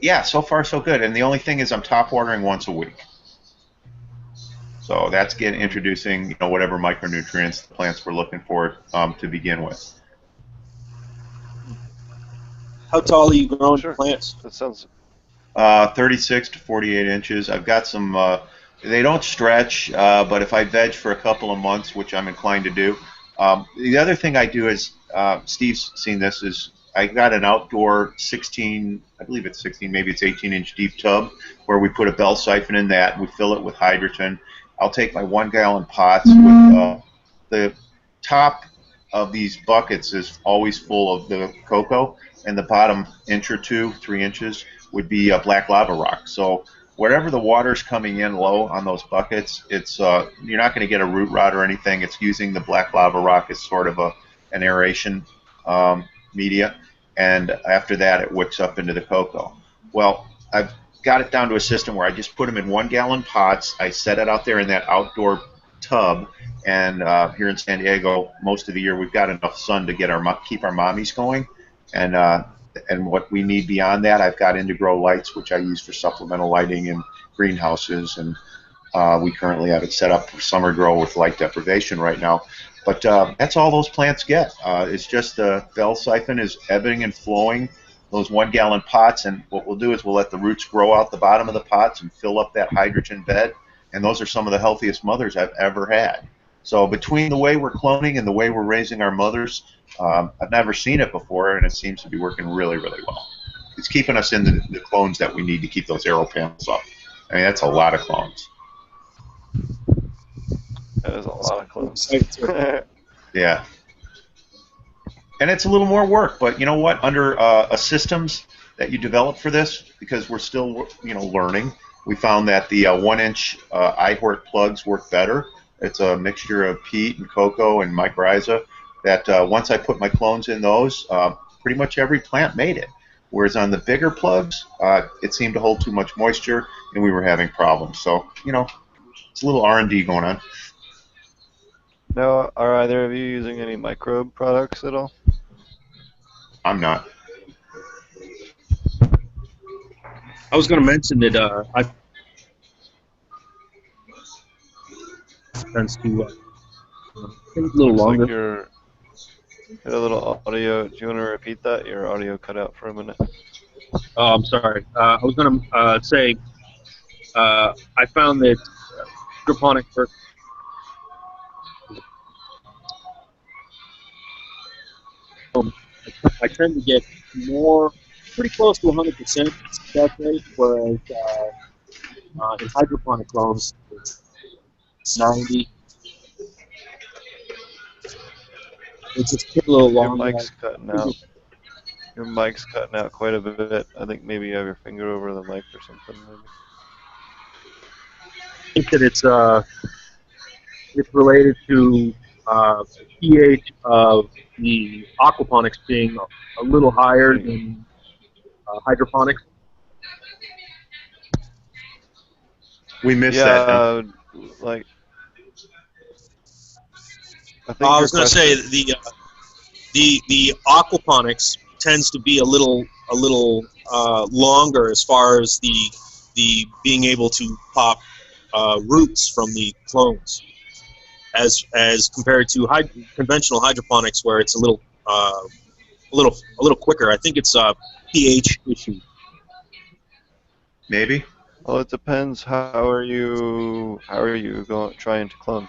yeah, so far so good. And the only thing is I'm top watering once a week. So that's introducing, you know, whatever micronutrients the plants were looking for to begin with. How tall are you growing Sure. plants? That sounds 36 to 48 inches. I've got some, they don't stretch, but if I veg for a couple of months, which I'm inclined to do. The other thing I do is, Steve's seen this, is I got an outdoor 16, I believe it's 16, maybe it's 18-inch deep tub where we put a bell siphon in that. We fill it with hydrogen. I'll take my 1-gallon pots with the top of these buckets is always full of the cocoa, and the bottom inch or two, 3 inches, would be black lava rock. So wherever the water's coming in low on those buckets, it's you're not going to get a root rot or anything. It's using the black lava rock as sort of an aeration media, and after that it wicks up into the cocoa. Well, I've got it down to a system where I just put them in 1-gallon pots. I set it out there in that outdoor tub, and here in San Diego, most of the year we've got enough sun to get keep our mommies going, and what we need beyond that, I've got Integro lights, which I use for supplemental lighting in greenhouses, and we currently have it set up for summer grow with light deprivation right now. But that's all those plants get. It's just the bell siphon is ebbing and flowing those 1-gallon pots, and what we'll do is we'll let the roots grow out the bottom of the pots and fill up that hydrogen bed, and those are some of the healthiest mothers I've ever had. So between the way we're cloning and the way we're raising our mothers, I've never seen it before, and it seems to be working really, really well. It's keeping us in the clones that we need to keep those arrow panels up. I mean, that's a lot of clones. that is a lot of clones. Yeah. And it's a little more work, but you know what? Under a systems that you develop for this, because we're still, you know, learning, we found that the 1-inch iHort plugs work better. It's a mixture of peat and cocoa and mycorrhiza that once I put my clones in those, pretty much every plant made it. Whereas on the bigger plugs, it seemed to hold too much moisture, and we were having problems. So, you know, it's a little R&D going on. Now, are either of you using any microbe products at all? I'm not. I was going to mention that I tends to think a little Looks longer. like you're got a little audio. Do you want to repeat that? Your audio cut out for a minute. Oh, I'm sorry. I was going to say I found that hydroponic I tend to get pretty close to 100% success rate, whereas in hydroponic clones it's 90. It's just a little Your longer. mic's cutting out. Your mic's cutting out quite a bit. I think maybe you have your finger over the mic or something. Maybe. I think that it's related to the pH of the aquaponics being a little higher than hydroponics. We missed that. Yeah, like I think I your was going to say question. the aquaponics tends to be a little longer as far as the being able to pop roots from the clones, as compared to conventional hydroponics, where it's a little quicker. I think it's a pH issue. Maybe. Well, it depends. How are you going trying to clone?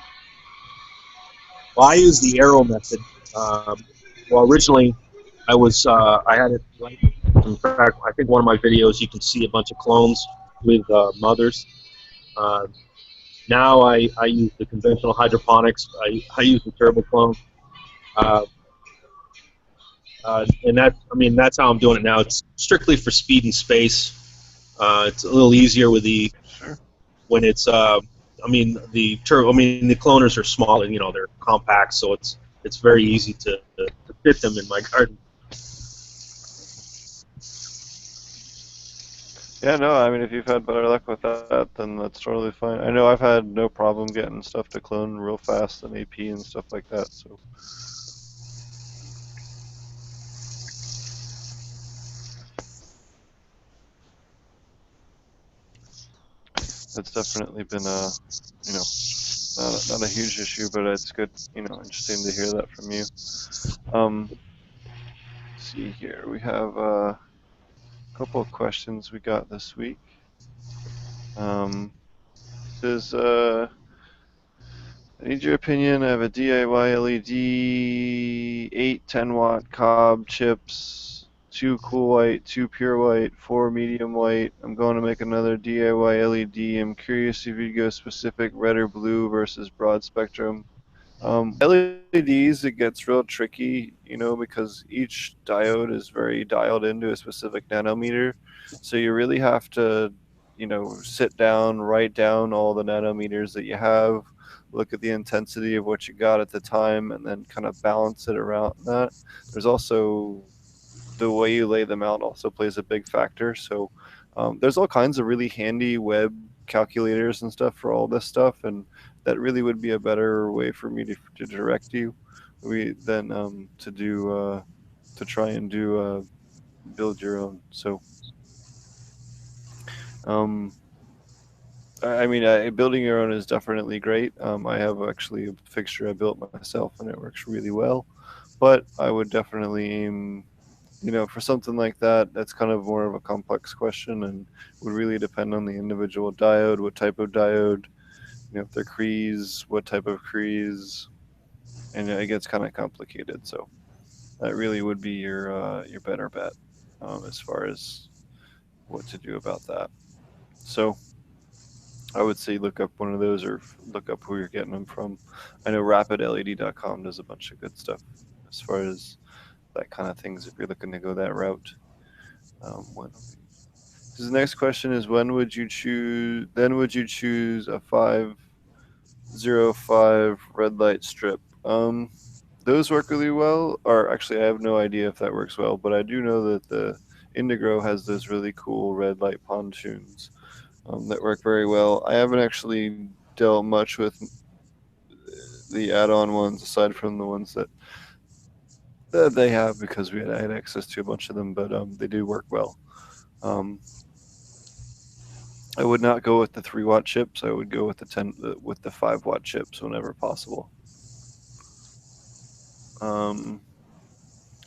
Well, I use the arrow method. Well, originally I had it right. In fact, I think one of my videos you can see a bunch of clones with mothers. Uh, Now I use the conventional hydroponics. I use the turbo clone, uh, and that's how I'm doing it now. It's strictly for speed and space. It's a little easier with the Sure. when it's the turbo. The cloners are small and they're compact, so it's very easy to fit them in my garden. Yeah, no, I mean, if you've had better luck with that, then that's totally fine. I know I've had no problem getting stuff to clone real fast and AP and stuff like that, so that's definitely been you know, not a huge issue, but it's good, interesting to hear that from you. See here, we have a couple of questions we got this week. Says, I need your opinion. I have a DIY LED, 8 10-watt cob chips, 2 cool white, 2 pure white, 4 medium white. I'm going to make another DIY LED. I'm curious if you'd go specific red or blue versus broad spectrum. LEDs, it gets real tricky, because each diode is very dialed into a specific nanometer. So you really have to, sit down, write down all the nanometers that you have, look at the intensity of what you got at the time, and then kind of balance it around that. There's also the way you lay them out also plays a big factor. So there's all kinds of really handy web calculators and stuff for all this stuff, and that really would be a better way for me to direct you than to try and build your own. So um, building your own is definitely great. I have actually a fixture I built myself, and it works really well. But I would definitely aim, for something like that, that's kind of more of a complex question and would really depend on the individual diode, what type of diode, if they're Crees, what type of Crees, and it gets kind of complicated. So that really would be your better bet as far as what to do about that. So I would say look up one of those or look up who you're getting them from. I know rapidled.com does a bunch of good stuff as far as that kind of things if you're looking to go that route. The next question is when would you choose? Then would you choose a 505 red light strip? Those work really well. Or actually, I have no idea if that works well, but I do know that the Indigo has those really cool red light pontoons that work very well. I haven't actually dealt much with the add-on ones aside from the ones that they have because I had access to a bunch of them, but they do work well. I would not go with the 3-watt chips. I would go with the 5-watt chips whenever possible.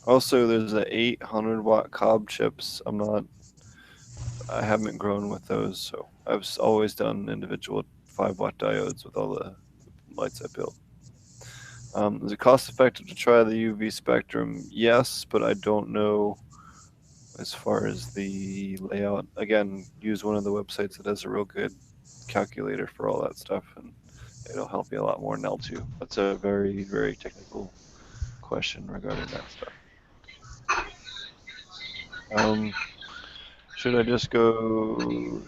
Also, there's the 800-watt cob chips. I haven't grown with those, so I've always done individual 5-watt diodes with all the lights I built. Is it cost effective to try the UV spectrum? Yes, but I don't know as far as the layout. Again, use one of the websites that has a real good calculator for all that stuff, and it'll help you a lot more than L2. That's a very, very technical question regarding that stuff. Should I just do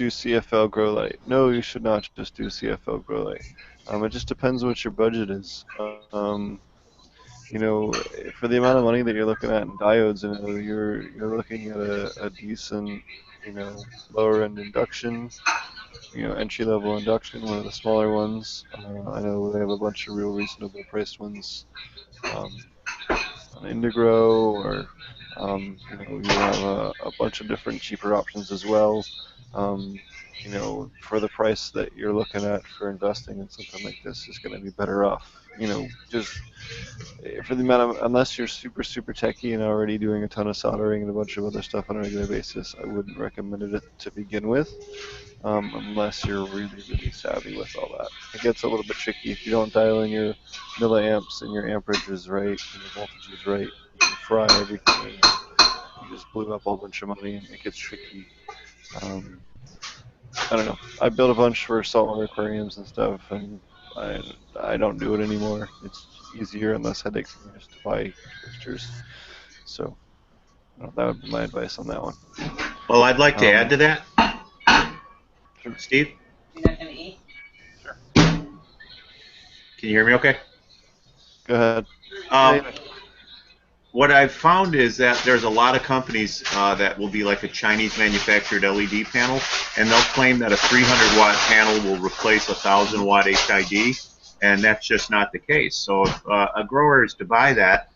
CFL grow light? No, you should not just do CFL grow light. It just depends what your budget is. For the amount of money that you're looking at in diodes, you're looking at a decent, lower end induction, entry level induction, one of the smaller ones. I know they have a bunch of real reasonable priced ones on Indigrow, or you have a bunch of different cheaper options as well. For the price that you're looking at for investing in something like this is going to be better off. Just for the amount of, unless you're super, super techy and already doing a ton of soldering and a bunch of other stuff on a regular basis, I wouldn't recommend it to begin with, unless you're really, really savvy with all that. It gets a little bit tricky if you don't dial in your milliamps and your amperages right and your voltages right. You can fry everything and you just blew up a whole bunch of money and it gets tricky. I don't know. I built a bunch for saltwater aquariums and stuff, and I I don't do it anymore. It's easier and less headache for me just to buy fixtures. So that would be my advice on that one. Well, I'd like to add Um, to that, sure. Steve. You're not gonna eat? Sure. Can you hear me okay? Go ahead. Um, Yeah, what I've found is that there's a lot of companies that will be like a Chinese manufactured LED panel, and they'll claim that a 300 watt panel will replace a 1,000 watt HID, and that's just not the case. So if a grower is to buy that,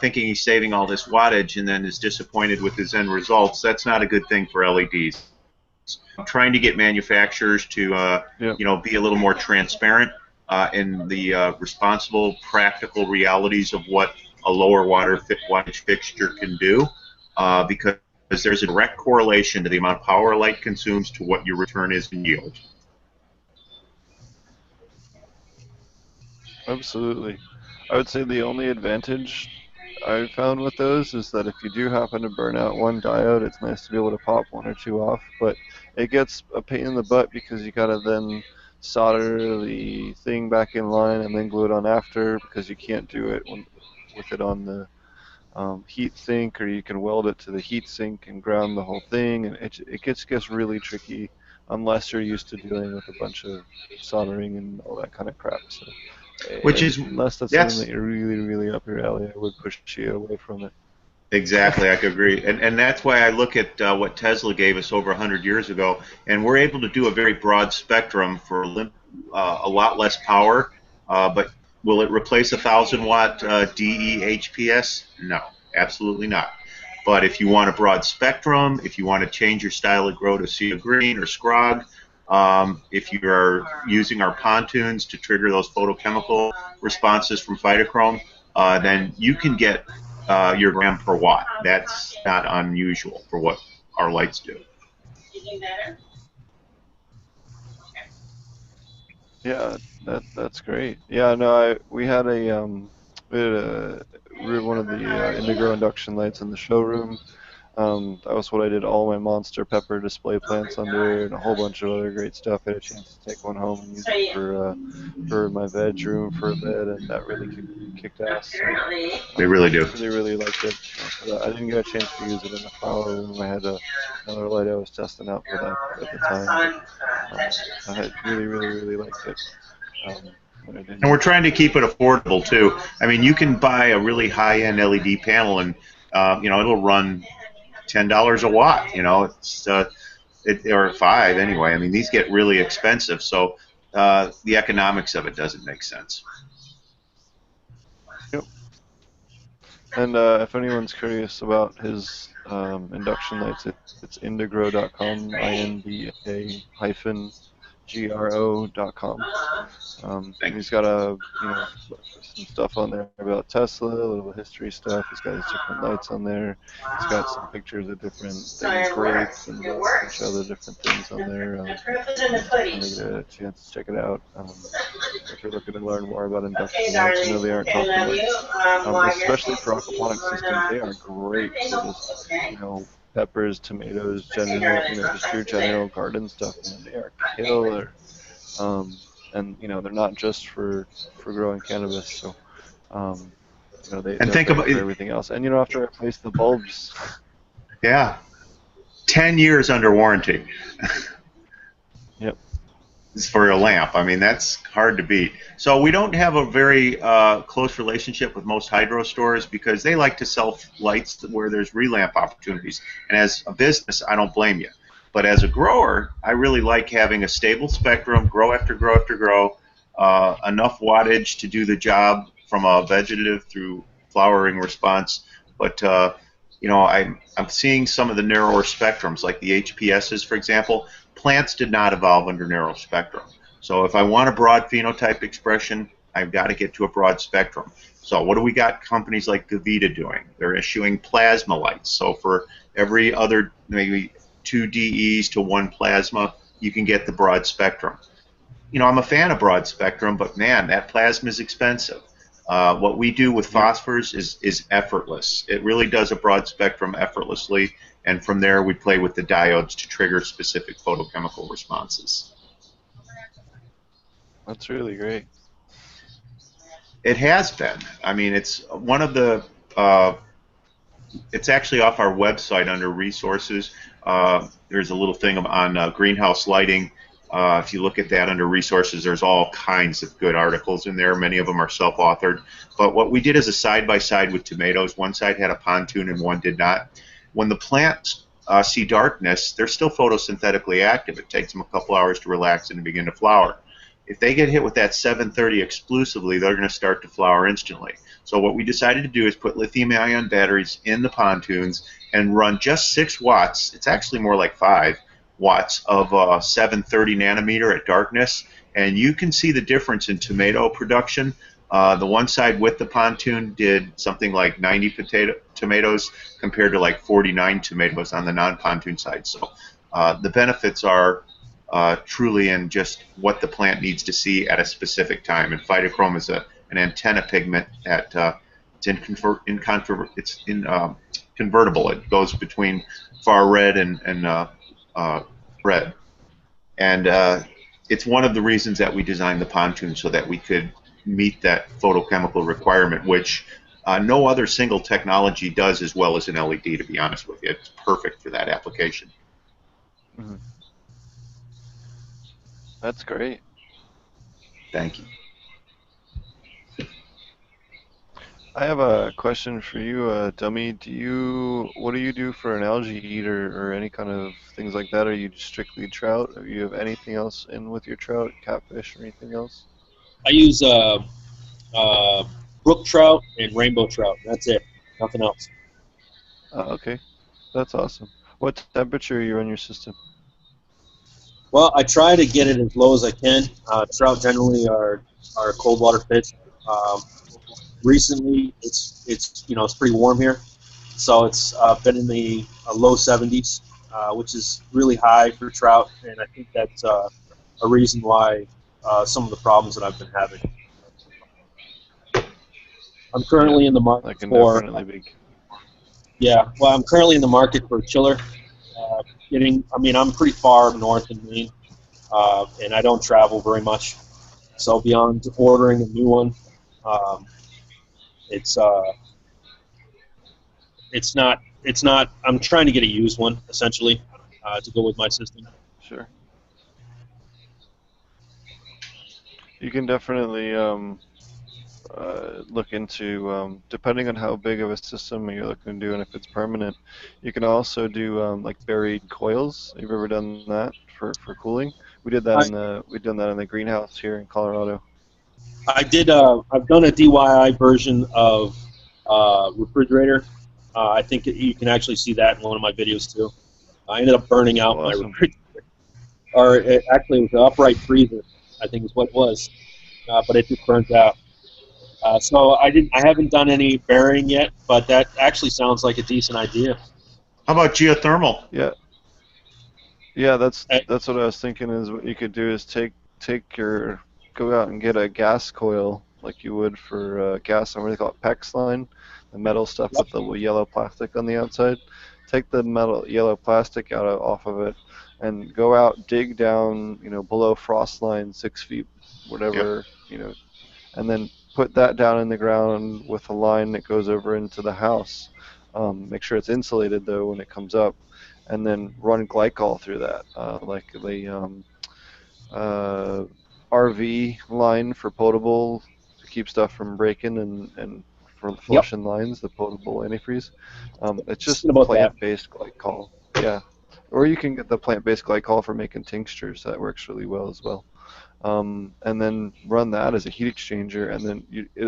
thinking he's saving all this wattage and then is disappointed with his end results, that's not a good thing for LEDs. I'm trying to get manufacturers to Yep. be a little more transparent in the responsible, practical realities of what a lower wattage fixture can do, because there's a direct correlation to the amount of power a light consumes to what your return is in yield. Absolutely. I would say the only advantage I've found with those is that if you do happen to burn out one diode, it's nice to be able to pop one or two off, but it gets a pain in the butt because you gotta then solder the thing back in line and then glue it on after because you can't do it with it on the heat sink, or you can weld it to the heat sink and ground the whole thing, and it gets really tricky unless you're used to dealing with a bunch of soldering and all that kind of crap. So Which is unless that's something that that's you're really up your alley, I would push you away from it. exactly, I could agree, and that's why I look at what Tesla gave us over 100 years ago, and we're able to do a very broad spectrum for a lot less power. But will it replace a 1,000 watt DE No, absolutely not. But if you want a broad spectrum, if you want to change your style of grow to sea green or scrog, if you are using our pontoons to trigger those photochemical responses from phytochrome, then you can get your gram per watt. That's not unusual for what our lights do. Eating better? Yeah, that's great. Yeah, no, we had one of the indigo induction lights in the showroom. That was what I did all my monster pepper display plants under, and a whole bunch of other great stuff. I had a chance to take one home and use So it you for my bedroom for a bit, and that really kicked ass. So apparently. They really do. really liked it. But I didn't get a chance to use it in the flower room. I had another light I was testing out for that at the time. But I had really liked it when I did And we're use it. trying to keep it affordable too. I mean, you can buy a really high-end LED panel, and it'll run $10 a watt. Or $5 anyway. I mean, these get really expensive, so the economics of it doesn't make sense. Yep. And if anyone's curious about his induction lights, it's indigrow.com, INDA hyphen GRO.com. He's got some stuff on there about Tesla, a little history stuff. He's got his different lights on there. He's got some pictures of different things, grapes, and a bunch of other different things on there. The proof is in the pudding. When I get a chance to check it out. If you're looking to learn more about induction Okay, lights, darling. they aren't Okay, talking love lights. you. Well, I guess Especially we'll for see aquaponic you systems, they are great for just, Okay. peppers, tomatoes, Okay, general, darling. I'll just talk your to you later. general garden stuff, man. They are killer. And they're not just for growing cannabis. So, And they're think great about for it. everything else. And you don't have to replace the bulbs. Yeah, 10 years under warranty Yep. for a lamp. I mean, that's hard to beat. So we don't have a very close relationship with most hydro stores because they like to sell lights where there's relamp opportunities. And as a business, I don't blame you. But as a grower, I really like having a stable spectrum, grow after grow after grow, enough wattage to do the job from a vegetative through flowering response. But I'm seeing some of the narrower spectrums, like the HPSs, for example. Plants did not evolve under narrow spectrum. So if I want a broad phenotype expression, I've got to get to a broad spectrum. So what do we got companies like Gavita doing? They're issuing plasma lights. So for every other maybe 2 DEs to 1 plasma, you can get the broad spectrum. I'm a fan of broad spectrum, but man, that plasma is expensive. What we do with phosphors is effortless. It really does a broad spectrum effortlessly, and from there we play with the diodes to trigger specific photochemical responses. That's really great. It has been. I mean, it's one of the. It's actually off our website under resources. There's a little thing on greenhouse lighting. If you look at that under resources, there's all kinds of good articles in there. Many of them are self-authored. But what we did is a side-by-side with tomatoes. One side had a pontoon and one did not. When the plants see darkness, they're still photosynthetically active. It takes them a couple hours to relax and to begin to flower. If they get hit with that 730 exclusively, they're going to start to flower instantly. So what we decided to do is put lithium-ion batteries in the pontoons and run just 6 watts. It's actually more like 5 watts of 730 nanometer at darkness, and you can see the difference in tomato production. The one side with the pontoon did something like 90 tomatoes compared to like 49 tomatoes on the non-pontoon side. So the benefits are truly in just what the plant needs to see at a specific time. And phytochrome is an antenna pigment that it's convertible. It goes between far red and red. And it's one of the reasons that we designed the pontoon, so that we could meet that photochemical requirement, which no other single technology does as well as an LED, to be honest with you. It's perfect for that application. Mm-hmm. That's great. Thank you. I have a question for you, Dummy. What do you do for an algae eater or any kind of things like that? Are you strictly trout? Or you have anything else in with your trout, catfish, or anything else? I use brook trout and rainbow trout. That's it. Nothing else. Okay, that's awesome. What temperature are you on your system? Well, I try to get it as low as I can. Trout generally are cold water fish. Recently, it's pretty warm here, so it's been in the low 70s, which is really high for trout, and I think that's a reason why some of the problems that I've been having. I'm currently in the market That can for definitely be. yeah. Well, I'm currently in the market for a chiller. I'm pretty far north in Maine, and I don't travel very much, so beyond ordering a new one. It's not. I'm trying to get a used one essentially to go with my system. Sure. You can definitely look into, depending on how big of a system you're looking to do and if it's permanent, you can also do like buried coils. Have you ever done that for cooling? We did that we done that in the greenhouse here in Colorado. I did. I've done a DIY version of refrigerator. I think you can actually see that in one of my videos too. I ended up burning out my refrigerator, or actually it was an upright freezer, I think is what it was, but it just burnt out. So I haven't done any burying yet, but that actually sounds like a decent idea. How about geothermal? Yeah. Yeah, that's what I was thinking. Is what you could do is go out and get a gas coil like you would for gas. What do they call it? PEX line, the metal stuff with the yellow plastic on the outside. Take the metal yellow plastic off of it, and go out, dig down, below frost line, 6 feet, whatever, and then put that down in the ground with a line that goes over into the house. Make sure it's insulated though when it comes up, and then run glycol through that, like the RV line for potable to keep stuff from breaking and for flushing lines, the potable antifreeze. It's just plant-based glycol. Yeah. Or you can get the plant-based glycol for making tinctures. That works really well as well. And then run that as a heat exchanger, and then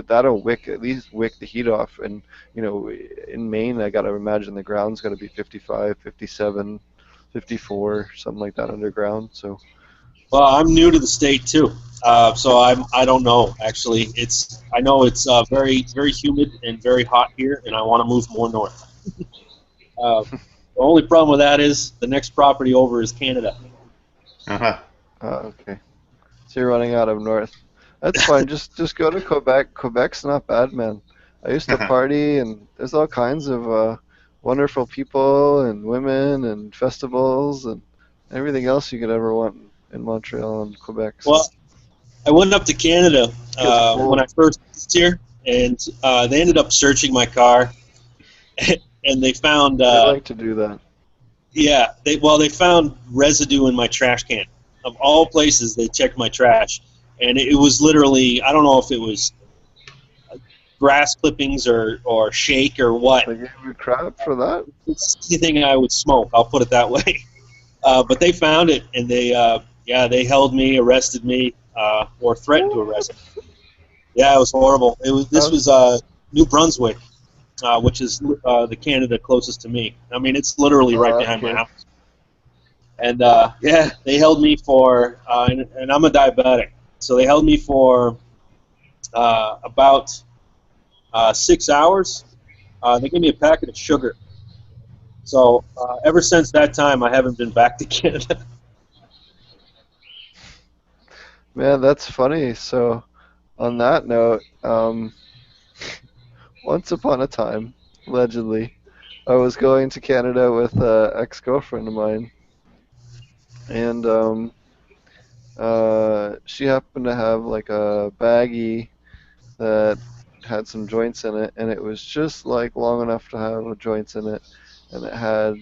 that'll at least wick the heat off. And in Maine, I gotta imagine the ground's got to be 55, 57, 54, something like that underground. So. Well, I'm new to the state too, so I don't know actually. I know it's very very humid and very hot here, and I want to move more north. The only problem with that is the next property over is Canada. Uh-huh. Okay. So you're running out of north. That's fine. Just go to Quebec. Quebec's not bad, man. I used to party, and there's all kinds of wonderful people and women and festivals and everything else you could ever want in Montreal and Quebec. So Well, I went up to Canada gets when cold. I first moved here, and they ended up searching my car, and they found, They like to do that. yeah, they found residue in my trash can. Of all places, they checked my trash, and it was literally, I don't know if it was grass clippings or shake or what. They gave you crap for that? It's anything I would smoke. I'll put it that way. But they found it, and they held me, arrested me, or threatened to arrest me. Yeah, it was horrible. This was New Brunswick, which is the Canada closest to me. I mean, it's literally right behind my Okay. house. And yeah, they held me for, and I'm a diabetic, so they held me for about 6 hours. They gave me a packet of sugar. So ever since that time, I haven't been back to Canada. Man, that's funny. So on that note, once upon a time, allegedly, I was going to Canada with an ex-girlfriend of mine, and she happened to have like a baggie that had some joints in it, and it was just like long enough to have joints in it, and it had,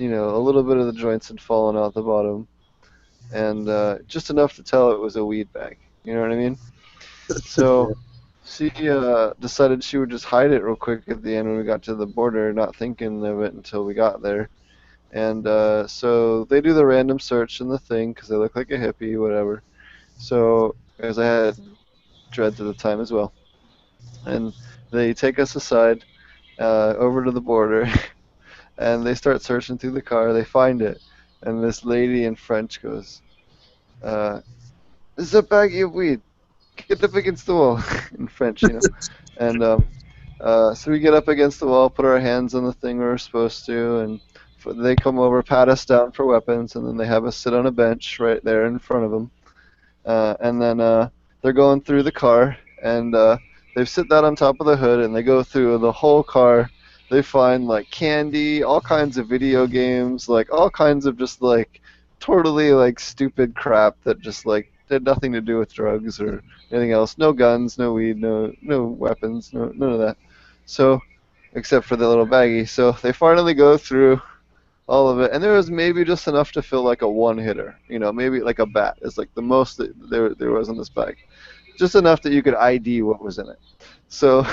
a little bit of the joints had fallen out the bottom, and just enough to tell it was a weed bag. You know what I mean? So she decided she would just hide it real quick at the end when we got to the border, not thinking of it until we got there. And so they do the random search in the thing because they look like a hippie, whatever. So, as I had dreads at the time as well. And they take us aside over to the border, and they start searching through the car. They find it, and this lady in French goes, "This is a baggie of weed. Get up against the wall," in French. And so we get up against the wall, put our hands on the thing we were supposed to, and they come over, pat us down for weapons, and then they have us sit on a bench right there in front of them. And then they're going through the car, and they sit that on top of the hood, and they go through the whole car. They find like candy, all kinds of video games, like all kinds of just like totally like stupid crap that just like had nothing to do with drugs or anything else. No guns, no weed, no weapons, none of that. So, except for the little baggie. So they finally go through all of it, and there was maybe just enough to fill like a one hitter. Maybe like a bat is like the most that there was in this bag, just enough that you could ID what was in it. So,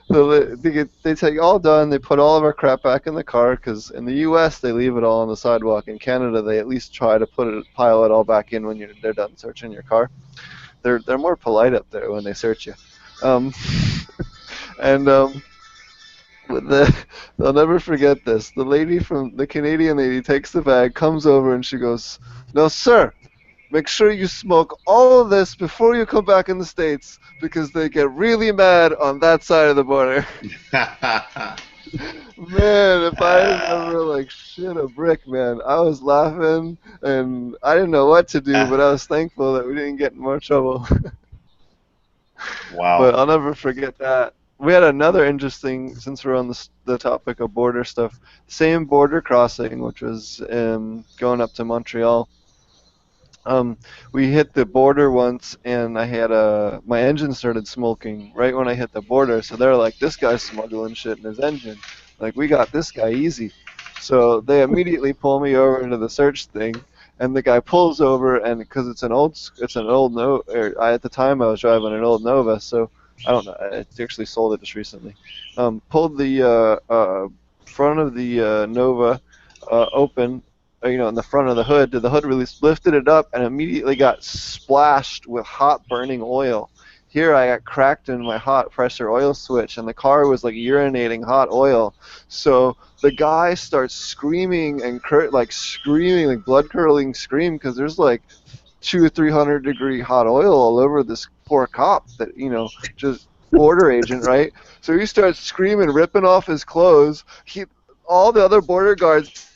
they take all done. They put all of our crap back in the car because in the U.S. they leave it all on the sidewalk. In Canada they at least try to pile it all back in when they're done searching your car. They're more polite up there when they search you. Um, and they'll never forget this. The Canadian lady takes the bag, comes over, and she goes, "Now, sir, make sure you smoke all of this before you come back in the States because they get really mad on that side of the border." Man, if I ever like shit a brick, man, I was laughing and I didn't know what to do, but I was thankful that we didn't get in more trouble. Wow. But I'll never forget that. We had another interesting, since we're on the topic of border stuff, same border crossing, which was going up to Montreal. We hit the border once, and my engine started smoking right when I hit the border. So they're like, "This guy's smuggling shit in his engine. Like, we got this guy easy." So they immediately pull me over into the search thing, and the guy pulls over, and because it's an old no, or at the time I was driving an old Nova, so I don't know. I actually sold it just recently. Pulled the front of the Nova open, in the front of the hood. The hood release lifted it up and immediately got splashed with hot burning oil. Here I got cracked in my hot pressure oil switch, and the car was like urinating hot oil. So the guy starts screaming and screaming, like blood curdling scream, because there's like 200-300 degree hot oil all over this poor cop that just border agent, right? So he starts screaming, ripping off his clothes. All the other border guards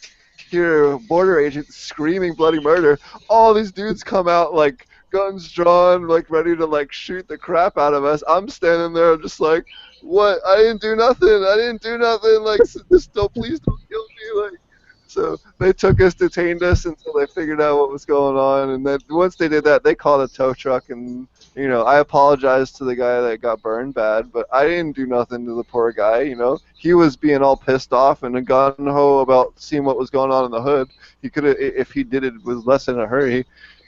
hear border agent screaming bloody murder. All these dudes come out like guns drawn, like ready to like shoot the crap out of us. I'm standing there just like, what? I didn't do nothing. I didn't do nothing. Like, just don't, please don't kill me. Like, so they took us, detained us until they figured out what was going on, and then once they did that, they called a tow truck, and I apologized to the guy that got burned bad, but I didn't do nothing to the poor guy. He was being all pissed off and gun ho about seeing what was going on in the hood. He could have, if he did it with less in a hurry,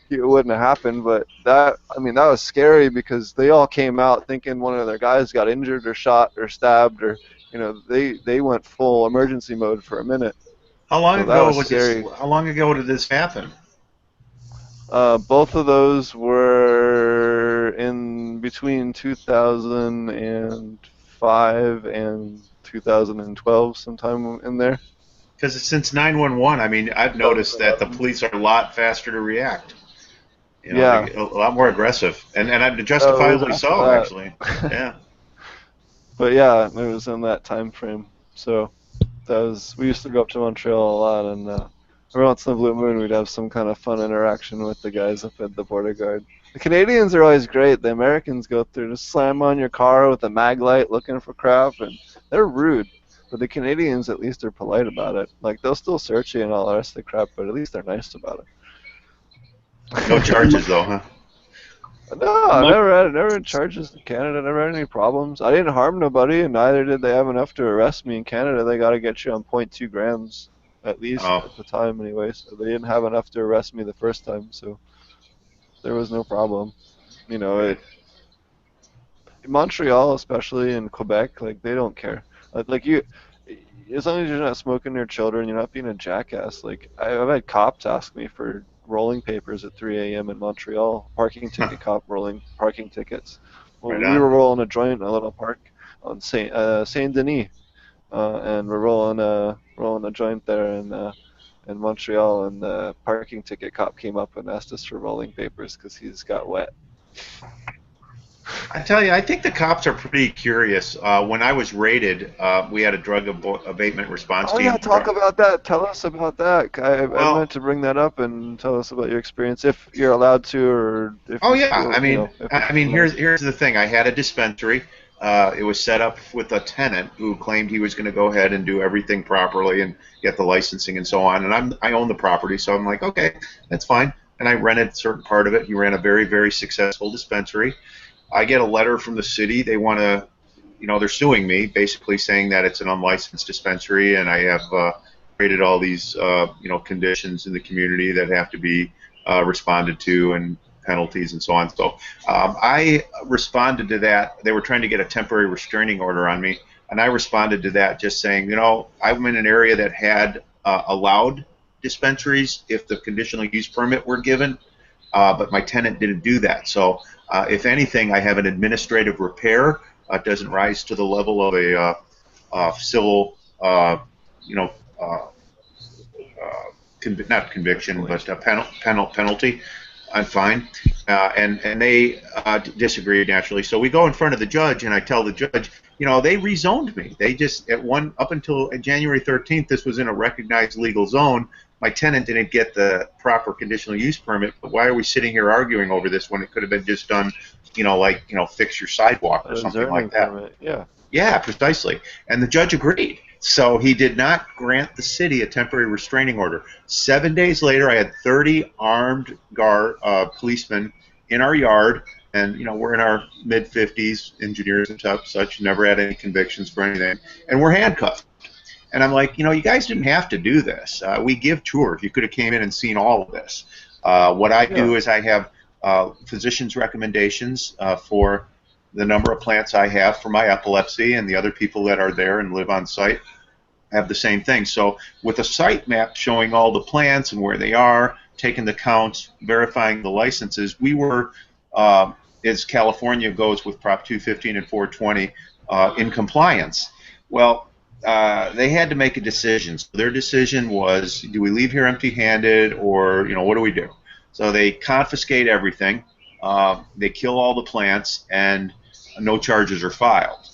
it wouldn't have happened. But that was scary because they all came out thinking one of their guys got injured or shot or stabbed, or they went full emergency mode for a minute. How long So that ago was was this? scary. How long ago did this happen? Both of those were in between 2005 and 2012, sometime in there. Because since 911, I mean, I've noticed that the police are a lot faster to react. Yeah. They're a lot more aggressive, and justifiably so, actually. Yeah. But yeah, it was in that time frame. So we used to go up to Montreal a lot, and every once in a blue moon we'd have some kind of fun interaction with the guys up at the border guard. The Canadians are always great. The Americans go through, just slam on your car with a mag light looking for crap, and they're rude. But the Canadians at least are polite about it. Like, they'll still search you and all the rest of the crap, but at least they're nice about it. No charges though, huh? No, I never had charges in Canada. Never had any problems. I didn't harm nobody, and neither did they have enough to arrest me in Canada. They got to get you on 0.2 grams, at least at the time anyway. So they didn't have enough to arrest me the first time, so there was no problem. Montreal, especially in Quebec, like, they don't care. Like, as long as you're not smoking your children, you're not being a jackass. Like, I've had cops ask me for rolling papers at 3 a.m. in Montreal. Parking ticket cop rolling parking tickets. Well, Right we on. were rolling a joint in a little park on Saint Denis, and we're rolling a joint there in Montreal, and the parking ticket cop came up and asked us for rolling papers because he's got wet. I tell you, I think the cops are pretty curious. When I was raided, we had a drug abatement response team. Oh yeah, talk about that. Tell us about that. I meant to bring that up and tell us about your experience, if you're allowed to, or if. Oh you yeah, feel, here's the thing. I had a dispensary. It was set up with a tenant who claimed he was going to go ahead and do everything properly and get the licensing and so on. And I own the property, so I'm like, okay, that's fine. And I rented a certain part of it. He ran a very, very successful dispensary. I get a letter from the city. They want to, they're suing me, basically saying that it's an unlicensed dispensary, and I have created all these, conditions in the community that have to be responded to, and penalties and so on. So I responded to that. They were trying to get a temporary restraining order on me, and I responded to that just saying, I'm in an area that had allowed dispensaries if the conditional use permit were given, but my tenant didn't do that. So if anything, I have an administrative repair. It doesn't rise to the level of a civil, not conviction, but penalty. I'm fine. And they disagreed naturally. So we go in front of the judge, and I tell the judge, they rezoned me. They just up until January 13th, this was in a recognized legal zone. My tenant didn't get the proper conditional use permit, but why are we sitting here arguing over this when it could have been just done, fix your sidewalk or something like that? Permit. Yeah. Yeah, precisely. And the judge agreed. So he did not grant the city a temporary restraining order. 7 days later, I had 30 armed policemen in our yard, and we're in our mid-50s, engineers and such, never had any convictions for anything, and we're handcuffed. And I'm like, you guys didn't have to do this. We give tours. You could have came in and seen all of this. What I do is I have physicians' recommendations for the number of plants I have for my epilepsy, and the other people that are there and live on site have the same thing. So with a site map showing all the plants and where they are, taking the counts, verifying the licenses, we were, as California goes with Prop 215 and 420, in compliance. Well, they had to make a decision. So their decision was, do we leave here empty-handed, or what do we do? So they confiscate everything, they kill all the plants, and no charges are filed.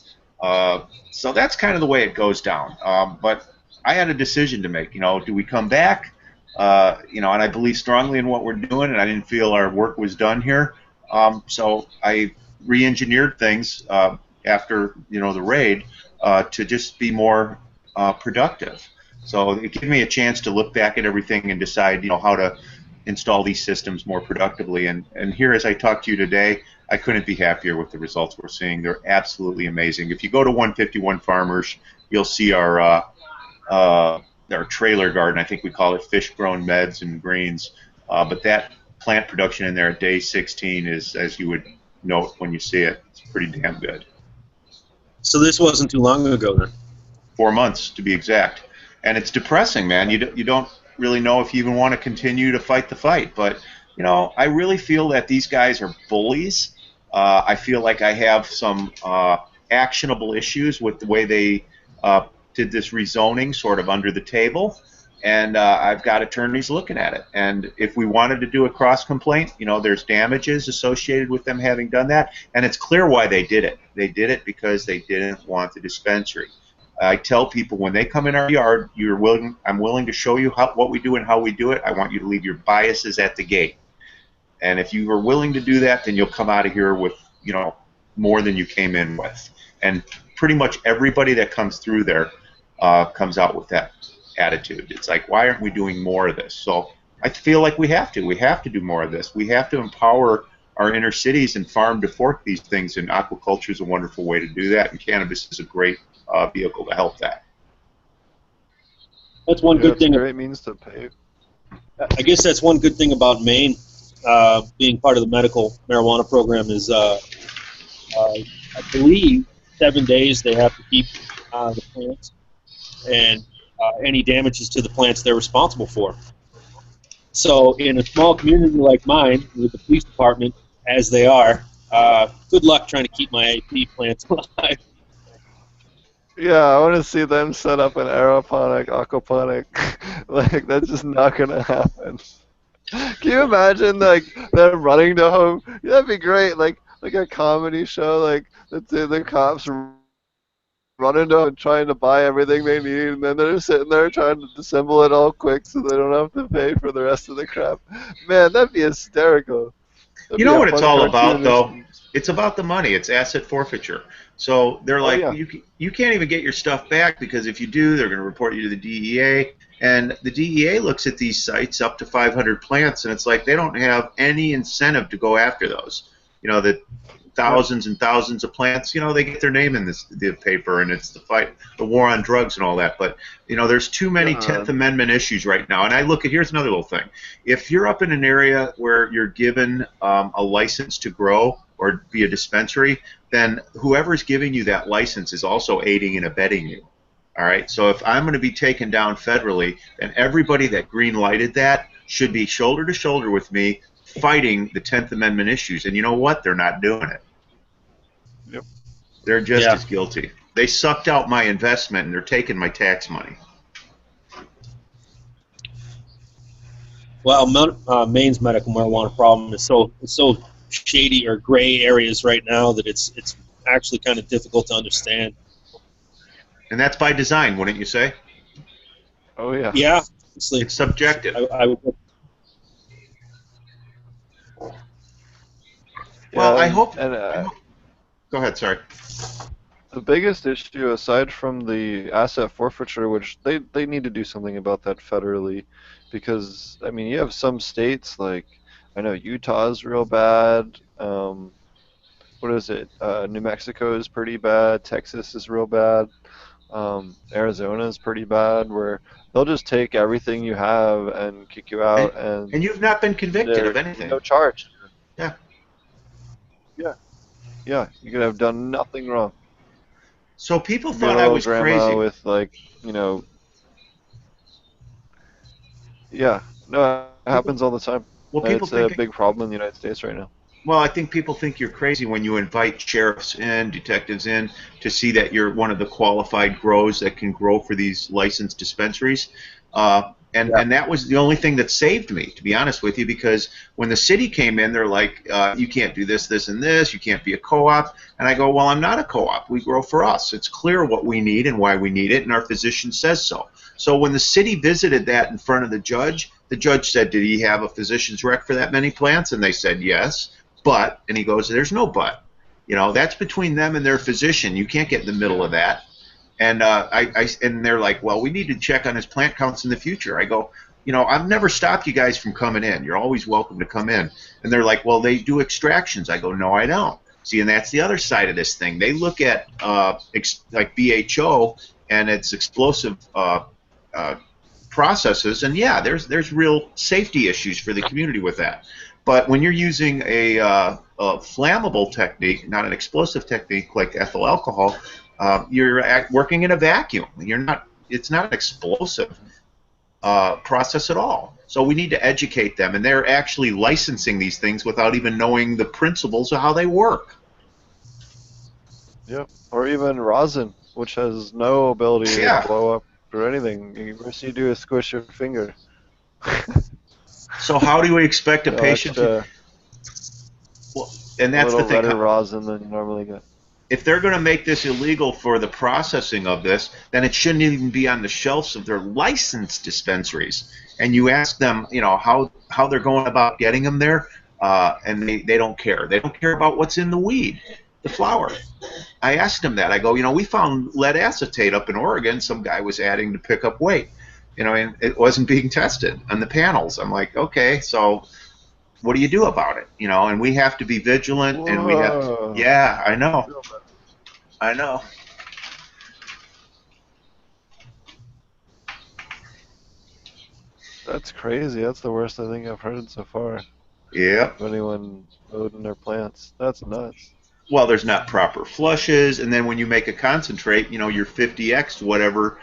So that's kind of the way it goes down. But I had a decision to make. Do we come back, and I believe strongly in what we're doing, and I didn't feel our work was done here. So I re-engineered things after the raid to just be more productive. So it gave me a chance to look back at everything and decide how to install these systems more productively. And here, as I talk to you today, I couldn't be happier with the results we're seeing. They're absolutely amazing. If you go to 151 Farmers, you'll see our trailer garden. I think we call it fish-grown meds and greens. But that plant production in there at day 16 is, as you would note when you see it, it's pretty damn good. So this wasn't too long ago then? 4 months to be exact. And it's depressing, man. You don't really know if you even want to continue to fight the fight. But, I really feel that these guys are bullies. I feel like I have some actionable issues with the way they did this rezoning sort of under the table. And I've got attorneys looking at it. And if we wanted to do a cross-complaint, there's damages associated with them having done that. And it's clear why they did it. They did it because they didn't want the dispensary. I tell people when they come in our yard, I'm willing to show you what we do and how we do it. I want you to leave your biases at the gate. And if you are willing to do that, then you'll come out of here with, more than you came in with. And pretty much everybody that comes through there comes out with that attitude. It's like, why aren't we doing more of this? So I feel like we have to. We have to do more of this. We have to empower our inner cities and farm to fork these things, and aquaculture is a wonderful way to do that, and cannabis is a great vehicle to help that. That's one good thing. Great means to pay. I guess that's one good thing about Maine being part of the medical marijuana program is I believe 7 days they have to keep the plants, and any damages to the plants they're responsible for. So in a small community like mine, with the police department as they are, good luck trying to keep my AP plants alive. Yeah, I want to see them set up an aeroponic, aquaponic. Like, that's just not going to happen. Can you imagine, like, them running to home? Yeah, that'd be great. Like a comedy show, like, the cops running to home and trying to buy everything they need, and then they're sitting there trying to disassemble it all quick so they don't have to pay for the rest of the crap. Man, that'd be hysterical. That'd You be know a what it's fun all about, though? cartoon. It's about the money. It's asset forfeiture. So they're like, yeah. you can't even get your stuff back, because if you do, they're going to report you to the DEA. And the DEA looks at these sites up to 500 plants, and it's like they don't have any incentive to go after those. The thousands and thousands of plants, they get their name in the paper, and it's the war on drugs and all that. But, there's too many 10th Amendment issues right now. And here's another little thing. If you're up in an area where you're given a license to grow or be a dispensary, then whoever's giving you that license is also aiding and abetting you. All right? So if I'm going to be taken down federally, then everybody that green-lighted that should be shoulder to shoulder with me fighting the 10th Amendment issues. And you know what? They're not doing it. Yep. They're just as guilty. They sucked out my investment, and they're taking my tax money. Well, Maine's medical marijuana problem is so shady or gray areas right now that it's actually kind of difficult to understand. And that's by design, wouldn't you say? Oh, yeah. Yeah. It's subjective. I would. Well, I hope. And, go ahead, sorry. The biggest issue, aside from the asset forfeiture, which they need to do something about that federally, because, I mean, you have some states, like, I know Utah's real bad. What is it? New Mexico is pretty bad. Texas is real bad. Arizona is pretty bad, where they'll just take everything you have and kick you out. And you've not been convicted of anything. No charge. Yeah. Yeah, you could have done nothing wrong. So people thought I was crazy. With, like, yeah, no, it happens all the time. Well, It's a big problem in the United States right now. Well, I think people think you're crazy when you invite sheriffs in, detectives in, to see that you're one of the qualified grows that can grow for these licensed dispensaries. And that was the only thing that saved me, to be honest with you, because when the city came in, they're like, you can't do this, this, and this. You can't be a co-op. And I go, well, I'm not a co-op. We grow for us. It's clear what we need and why we need it, and our physician says so. So when the city visited that in front of the judge, The judge said, did he have a physician's rec for that many plants? And they said yes, but, and he goes, there's no but. You know, that's between them and their physician. You can't get in the middle of that. And and they're like, well, we need to check on his plant counts in the future. I go, you know, I've never stopped you guys from coming in. You're always welcome to come in. And they're like, well, they do extractions. I go, no, I don't. See, and that's the other side of this thing. They look at like BHO and its explosive processes, and yeah, there's real safety issues for the community with that. But when you're using a flammable technique, not an explosive technique like ethyl alcohol, you're working in a vacuum. You're not. It's not an explosive process at all. So we need to educate them, and they're actually licensing these things without even knowing the principles of how they work. Yep. Or even rosin, which has no ability to blow up or anything. Worst you do is squish your finger. So how do we expect a patient to? Well, and that's the thing. A little redder rosin than you normally get. If they're going to make this illegal for the processing of this, then it shouldn't even be on the shelves of their licensed dispensaries. And you ask them, you know, how they're going about getting them there, and they don't care. They don't care about what's in the weed, the flower. I asked them that. I go, you know, we found lead acetate up in Oregon. Some guy was adding to pick up weight, you know, and it wasn't being tested on the panels. I'm like, okay, so what do you do about it? You know, and we have to be vigilant. Whoa. And we have to, yeah, I know. I know. That's crazy. That's the worst I think I've heard so far. Yeah. Anyone loading their plants. That's nuts. Well, there's not proper flushes, and then when you make a concentrate, you know, your 50x whatever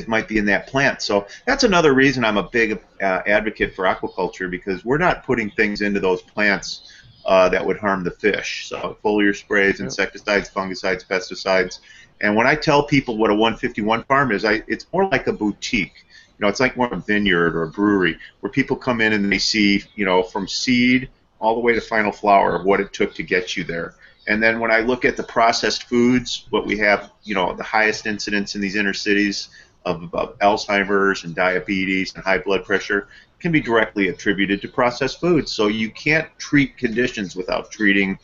might be in that plant. So that's another reason I'm a big advocate for aquaculture, because we're not putting things into those plants that would harm the fish. So foliar sprays, insecticides, fungicides, pesticides. And when I tell people what a 151 farm is, it's more like a boutique. You know, it's like more a vineyard or a brewery where people come in and they see, you know, from seed all the way to final flower of what it took to get you there. And then when I look at the processed foods, what we have, you know, the highest incidence in these inner cities of Alzheimer's and diabetes and high blood pressure can be directly attributed to processed foods. So you can't treat conditions without treating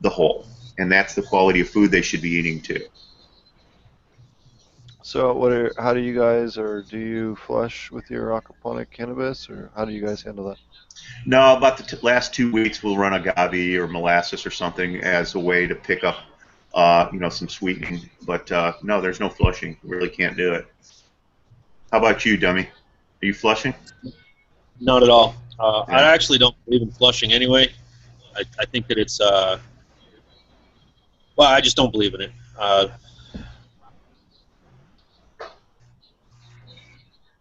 the whole. And that's the quality of food they should be eating too. So how do you guys, or do you flush with your aquaponic cannabis, or how do you guys handle that? No, about the last 2 weeks we'll run agave or molasses or something as a way to pick up, you know, some sweetening. But no, there's no flushing. We really can't do it. How about you, Dummy? Are you flushing? Not at all. I actually don't believe in flushing anyway. I think that it's, well, I just don't believe in it.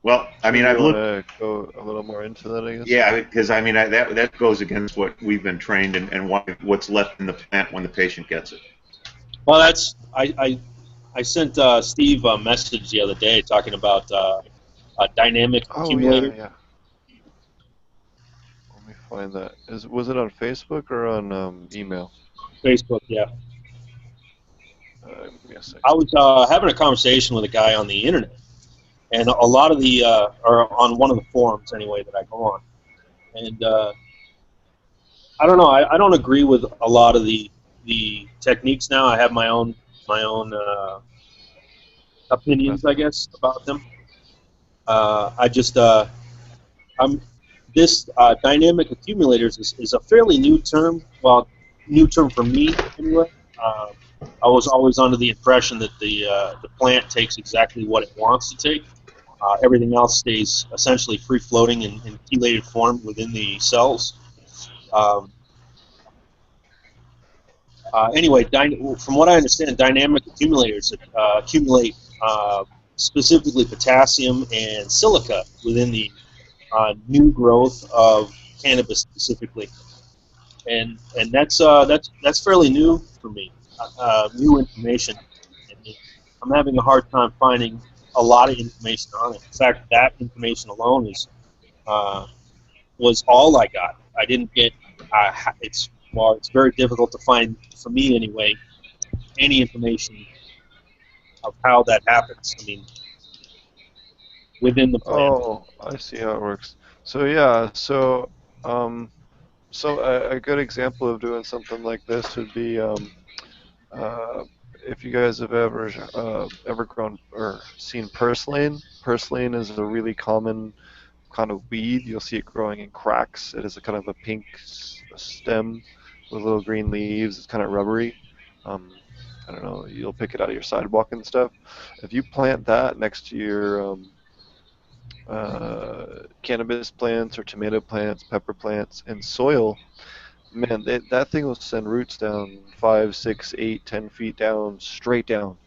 Well, I mean, I've looked. Go a little more into that, I guess. Yeah, because I mean that goes against what we've been trained and what's left in the plant when the patient gets it. Well, that's I sent Steve a message the other day talking about a dynamic accumulator. Yeah. Let me find that. Was it on Facebook or on email? Facebook, yeah. Yes. I was having a conversation with a guy on the internet. And a lot of the, or on one of the forums anyway that I go on, and I don't know. I don't agree with a lot of the techniques now. I have my own opinions, I guess, about them. This dynamic accumulators is a fairly new term. Well, new term for me anyway. I was always under the impression that the plant takes exactly what it wants to take. Everything else stays essentially free-floating in chelated form within the cells. Anyway, from what I understand, dynamic accumulators accumulate specifically potassium and silica within the new growth of cannabis specifically, and that's fairly new for me. New information. And I'm having a hard time finding a lot of information on it. In fact, that information alone was all I got. I didn't get. It's very difficult to find, for me anyway, any information of how that happens. I mean, within the plant. Oh, I see how it works. So yeah, um, so a good example of doing something like this would be uh, if you guys have ever grown or seen purslane. Purslane is a really common kind of weed. You'll see it growing in cracks. It is a kind of a pink stem with little green leaves. It's kind of rubbery. Um, I don't know. You'll pick it out of your sidewalk and stuff. If you plant that next to your cannabis plants or tomato plants, pepper plants, and soil, man, that thing will send roots down 5, 6, 8, 10 feet down, straight down.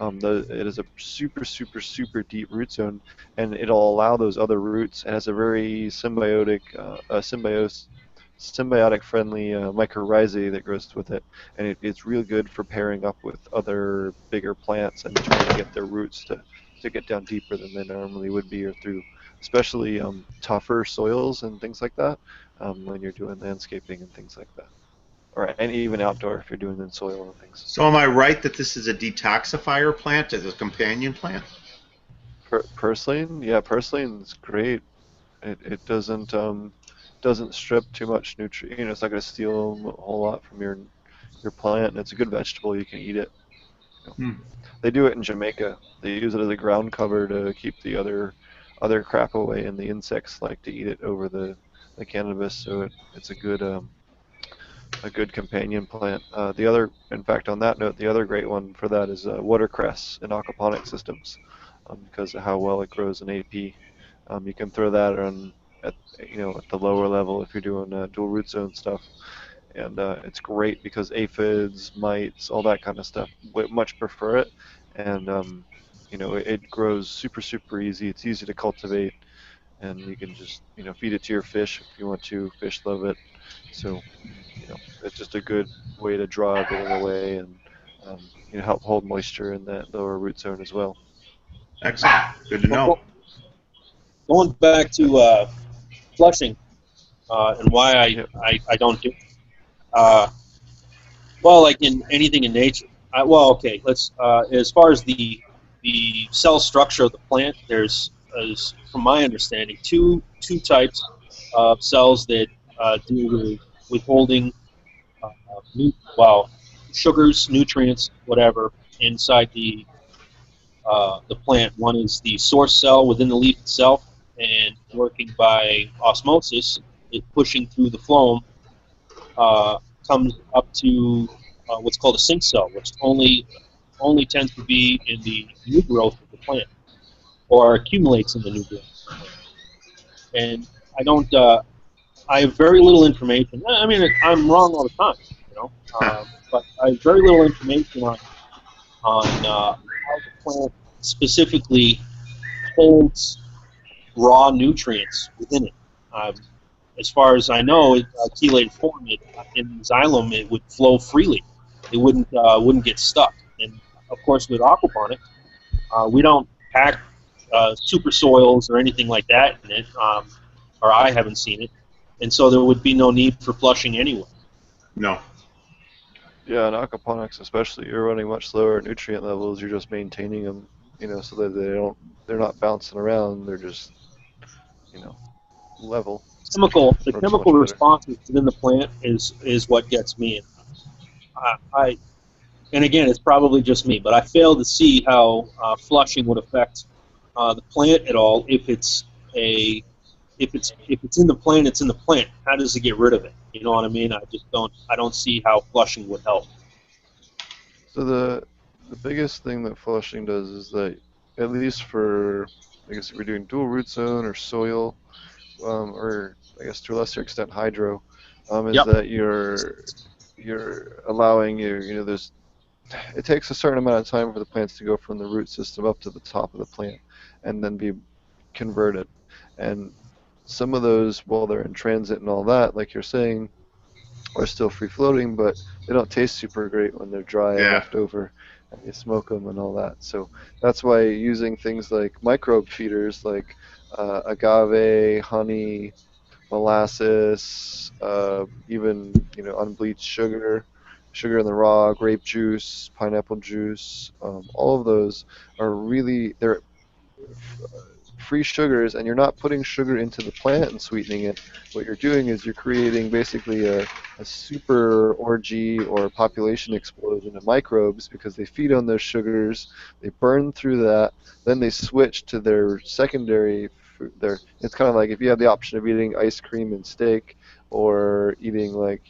It is a super, super, super deep root zone, and it'll allow those other roots. It has a very symbiotic friendly mycorrhizae that grows with it, and it's real good for pairing up with other bigger plants and trying to get their roots to get down deeper than they normally would be, or through especially tougher soils and things like that when you're doing landscaping and things like that, or and even outdoor if you're doing in soil and things. So am I right that this is a detoxifier plant as a companion plant? Purslane, yeah, purslane's great. It doesn't strip too much nutrient. It's not going to steal a whole lot from your plant, and it's a good vegetable. You can eat it. Hmm. They do it in Jamaica. They use it as a ground cover to keep the other crap away, and the insects like to eat it over the cannabis. So it's a good companion plant. In fact, on that note, the other great one for that is watercress in aquaponic systems, because of how well it grows in AP. You can throw that on at the lower level if you're doing dual root zone stuff, and it's great because aphids, mites, all that kind of stuff much prefer it, and it grows super super easy. It's easy to cultivate, and you can just feed it to your fish if you want to. Fish love it, so it's just a good way to draw everything away and help hold moisture in that lower root zone as well. Excellent. Good to know. Going back to flushing and why Yep. I don't do it. Well, like in anything in nature. Well, okay. Let's as far as the cell structure of the plant, there's from my understanding, two types of cells that deal with withholding well, sugars, nutrients, whatever, inside the plant. One is the source cell within the leaf itself, and working by osmosis, it pushing through the phloem uh, comes up to what's called a sink cell, which only tends to be in the new growth of the plant, or accumulates in the new growth. And I don't. I have very little information. I mean, I'm wrong all the time, you know. But I have very little information on how the plant specifically holds raw nutrients within it. As far as I know, chelated form, in xylem, it would flow freely. It wouldn't get stuck. And of course, with aquaponics, we don't pack super soils or anything like that in it, or I haven't seen it, and so there would be no need for flushing anyway. No. Yeah, in aquaponics especially, you're running much lower nutrient levels. You're just maintaining them, so that they're not bouncing around. They're just, you know, level. The Works chemical much better. responses within the plant is what gets me. And and again, it's probably just me, but I fail to see how flushing would affect the plant at all. If it's in the plant, it's in the plant. How does it get rid of it? You know what I mean? I don't see how flushing would help. So the biggest thing that flushing does is that, at least for, I guess if you're doing dual root zone or soil, or I guess to a lesser extent hydro, is Yep. that you're allowing there's it takes a certain amount of time for the plants to go from the root system up to the top of the plant and then be converted. And some of those, while they're in transit and all that, like you're saying, are still free floating, but they don't taste super great when they're dry and Yeah. left over and you smoke them and all that. So that's why using things like microbe feeders like agave, honey, molasses, even unbleached sugar in the raw, grape juice, pineapple juice, all of those are really they're free sugars, and you're not putting sugar into the plant and sweetening it. What you're doing is you're creating basically a super orgy or population explosion of microbes because they feed on those sugars, they burn through that, then they switch to their secondary food. It's kind of like if you have the option of eating ice cream and steak or eating like,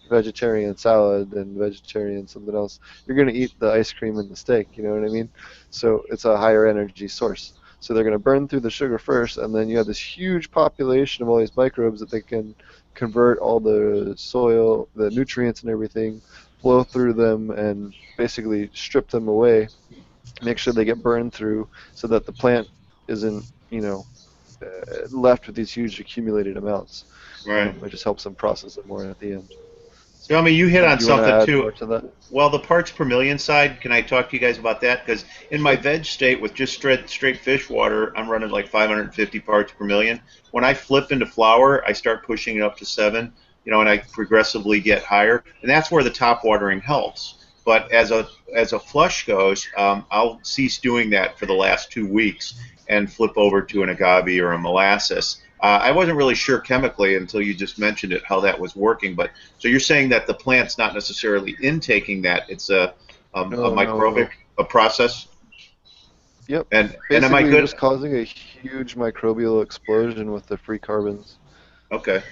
vegetarian salad and vegetarian something else, you're going to eat the ice cream and the steak, you know what I mean? So it's a higher energy source. So they're going to burn through the sugar first, and then you have this huge population of all these microbes that they can convert all the soil, the nutrients and everything, flow through them, and basically strip them away, make sure they get burned through so that the plant isn't, left with these huge accumulated amounts. Right. It just helps them process it more at the end. So, I mean, you hit Do on you want to something add too. more to that? Well, the parts per million side, can I talk to you guys about that? Because in my veg state with just straight fish water, I'm running like 550 parts per million. When I flip into flower, I start pushing it up to 7, and I progressively get higher. And that's where the top watering helps. But as a flush goes, I'll cease doing that for the last 2 weeks and flip over to an agave or a molasses. I wasn't really sure chemically until you just mentioned it how that was working. But so you're saying that the plant's not necessarily intaking that; it's a microbic a process. Yep. And am I Basically, you're good? just causing a huge microbial explosion with the free carbons. Okay,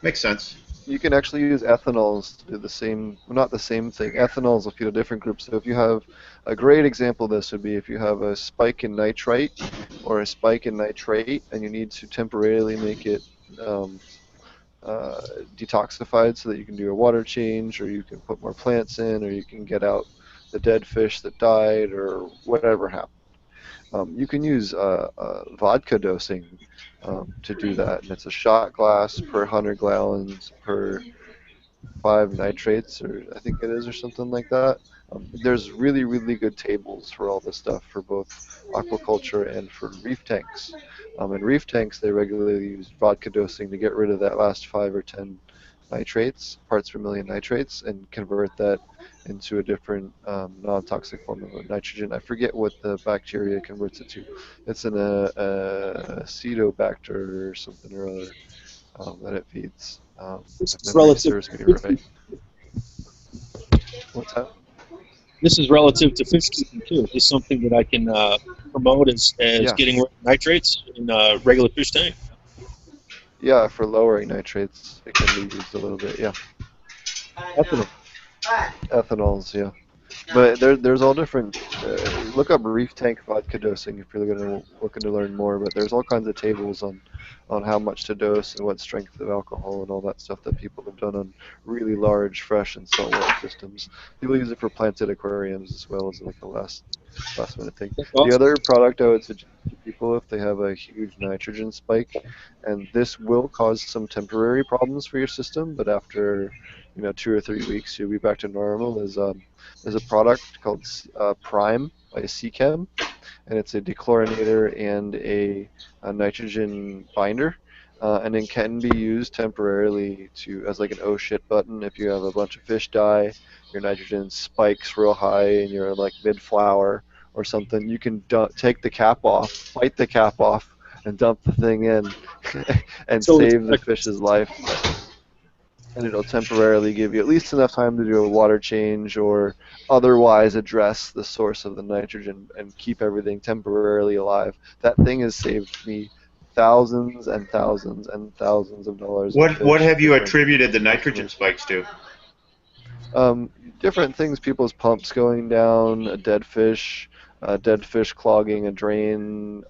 makes sense. You can actually use ethanols to do the same, well, not the same thing. Ethanols will feed a different group. So if you have, a great example of this would be if you have a spike in nitrite or a spike in nitrate and you need to temporarily make it um, detoxified so that you can do a water change, or you can put more plants in, or you can get out the dead fish that died, or whatever happened. You can use vodka dosing to do that, and it's a shot glass per 100 gallons per 5 nitrates, or I think it is, or something like that. There's really, really good tables for all this stuff for both aquaculture and for reef tanks. In reef tanks, they regularly use vodka dosing to get rid of that last 5 or 10 nitrates, parts per million nitrates, and convert that into a different non-toxic form of nitrogen. I forget what the bacteria converts it to. It's an acetobacter or something or other that it feeds. This If is memory relative. serves me right. What's that? This is relative to fish keeping too. Is this something that I can promote as Yeah. getting rid of nitrates in a regular fish tank? Yeah, for lowering nitrates, it can be used a little bit. Yeah, Ethanol. ethanols. Yeah, but there's all different. Look up reef tank vodka dosing if you're looking to learn more. But there's all kinds of tables on how much to dose and what strength of alcohol and all that stuff that people have done on really large fresh and saltwater systems. People use it for planted aquariums as well as like the last minute thing. That's The awesome. other product I would suggest to people if they have a huge nitrogen spike, and this will cause some temporary problems for your system, but after 2 or 3 weeks you'll be back to normal. There's a product called Prime by Seachem, and it's a dechlorinator and a nitrogen binder. And it can be used temporarily as like an oh shit button if you have a bunch of fish die, your nitrogen spikes real high and you're like mid-flower or something. You can take the cap off, bite the cap off, and dump the thing in and So it's save the fish's life. And it'll temporarily give you at least enough time to do a water change or otherwise address the source of the nitrogen and keep everything temporarily alive. That thing has saved me thousands and thousands and thousands of dollars. What have you attributed the nitrogen spikes to? Different things, people's pumps going down, a dead fish clogging a drain,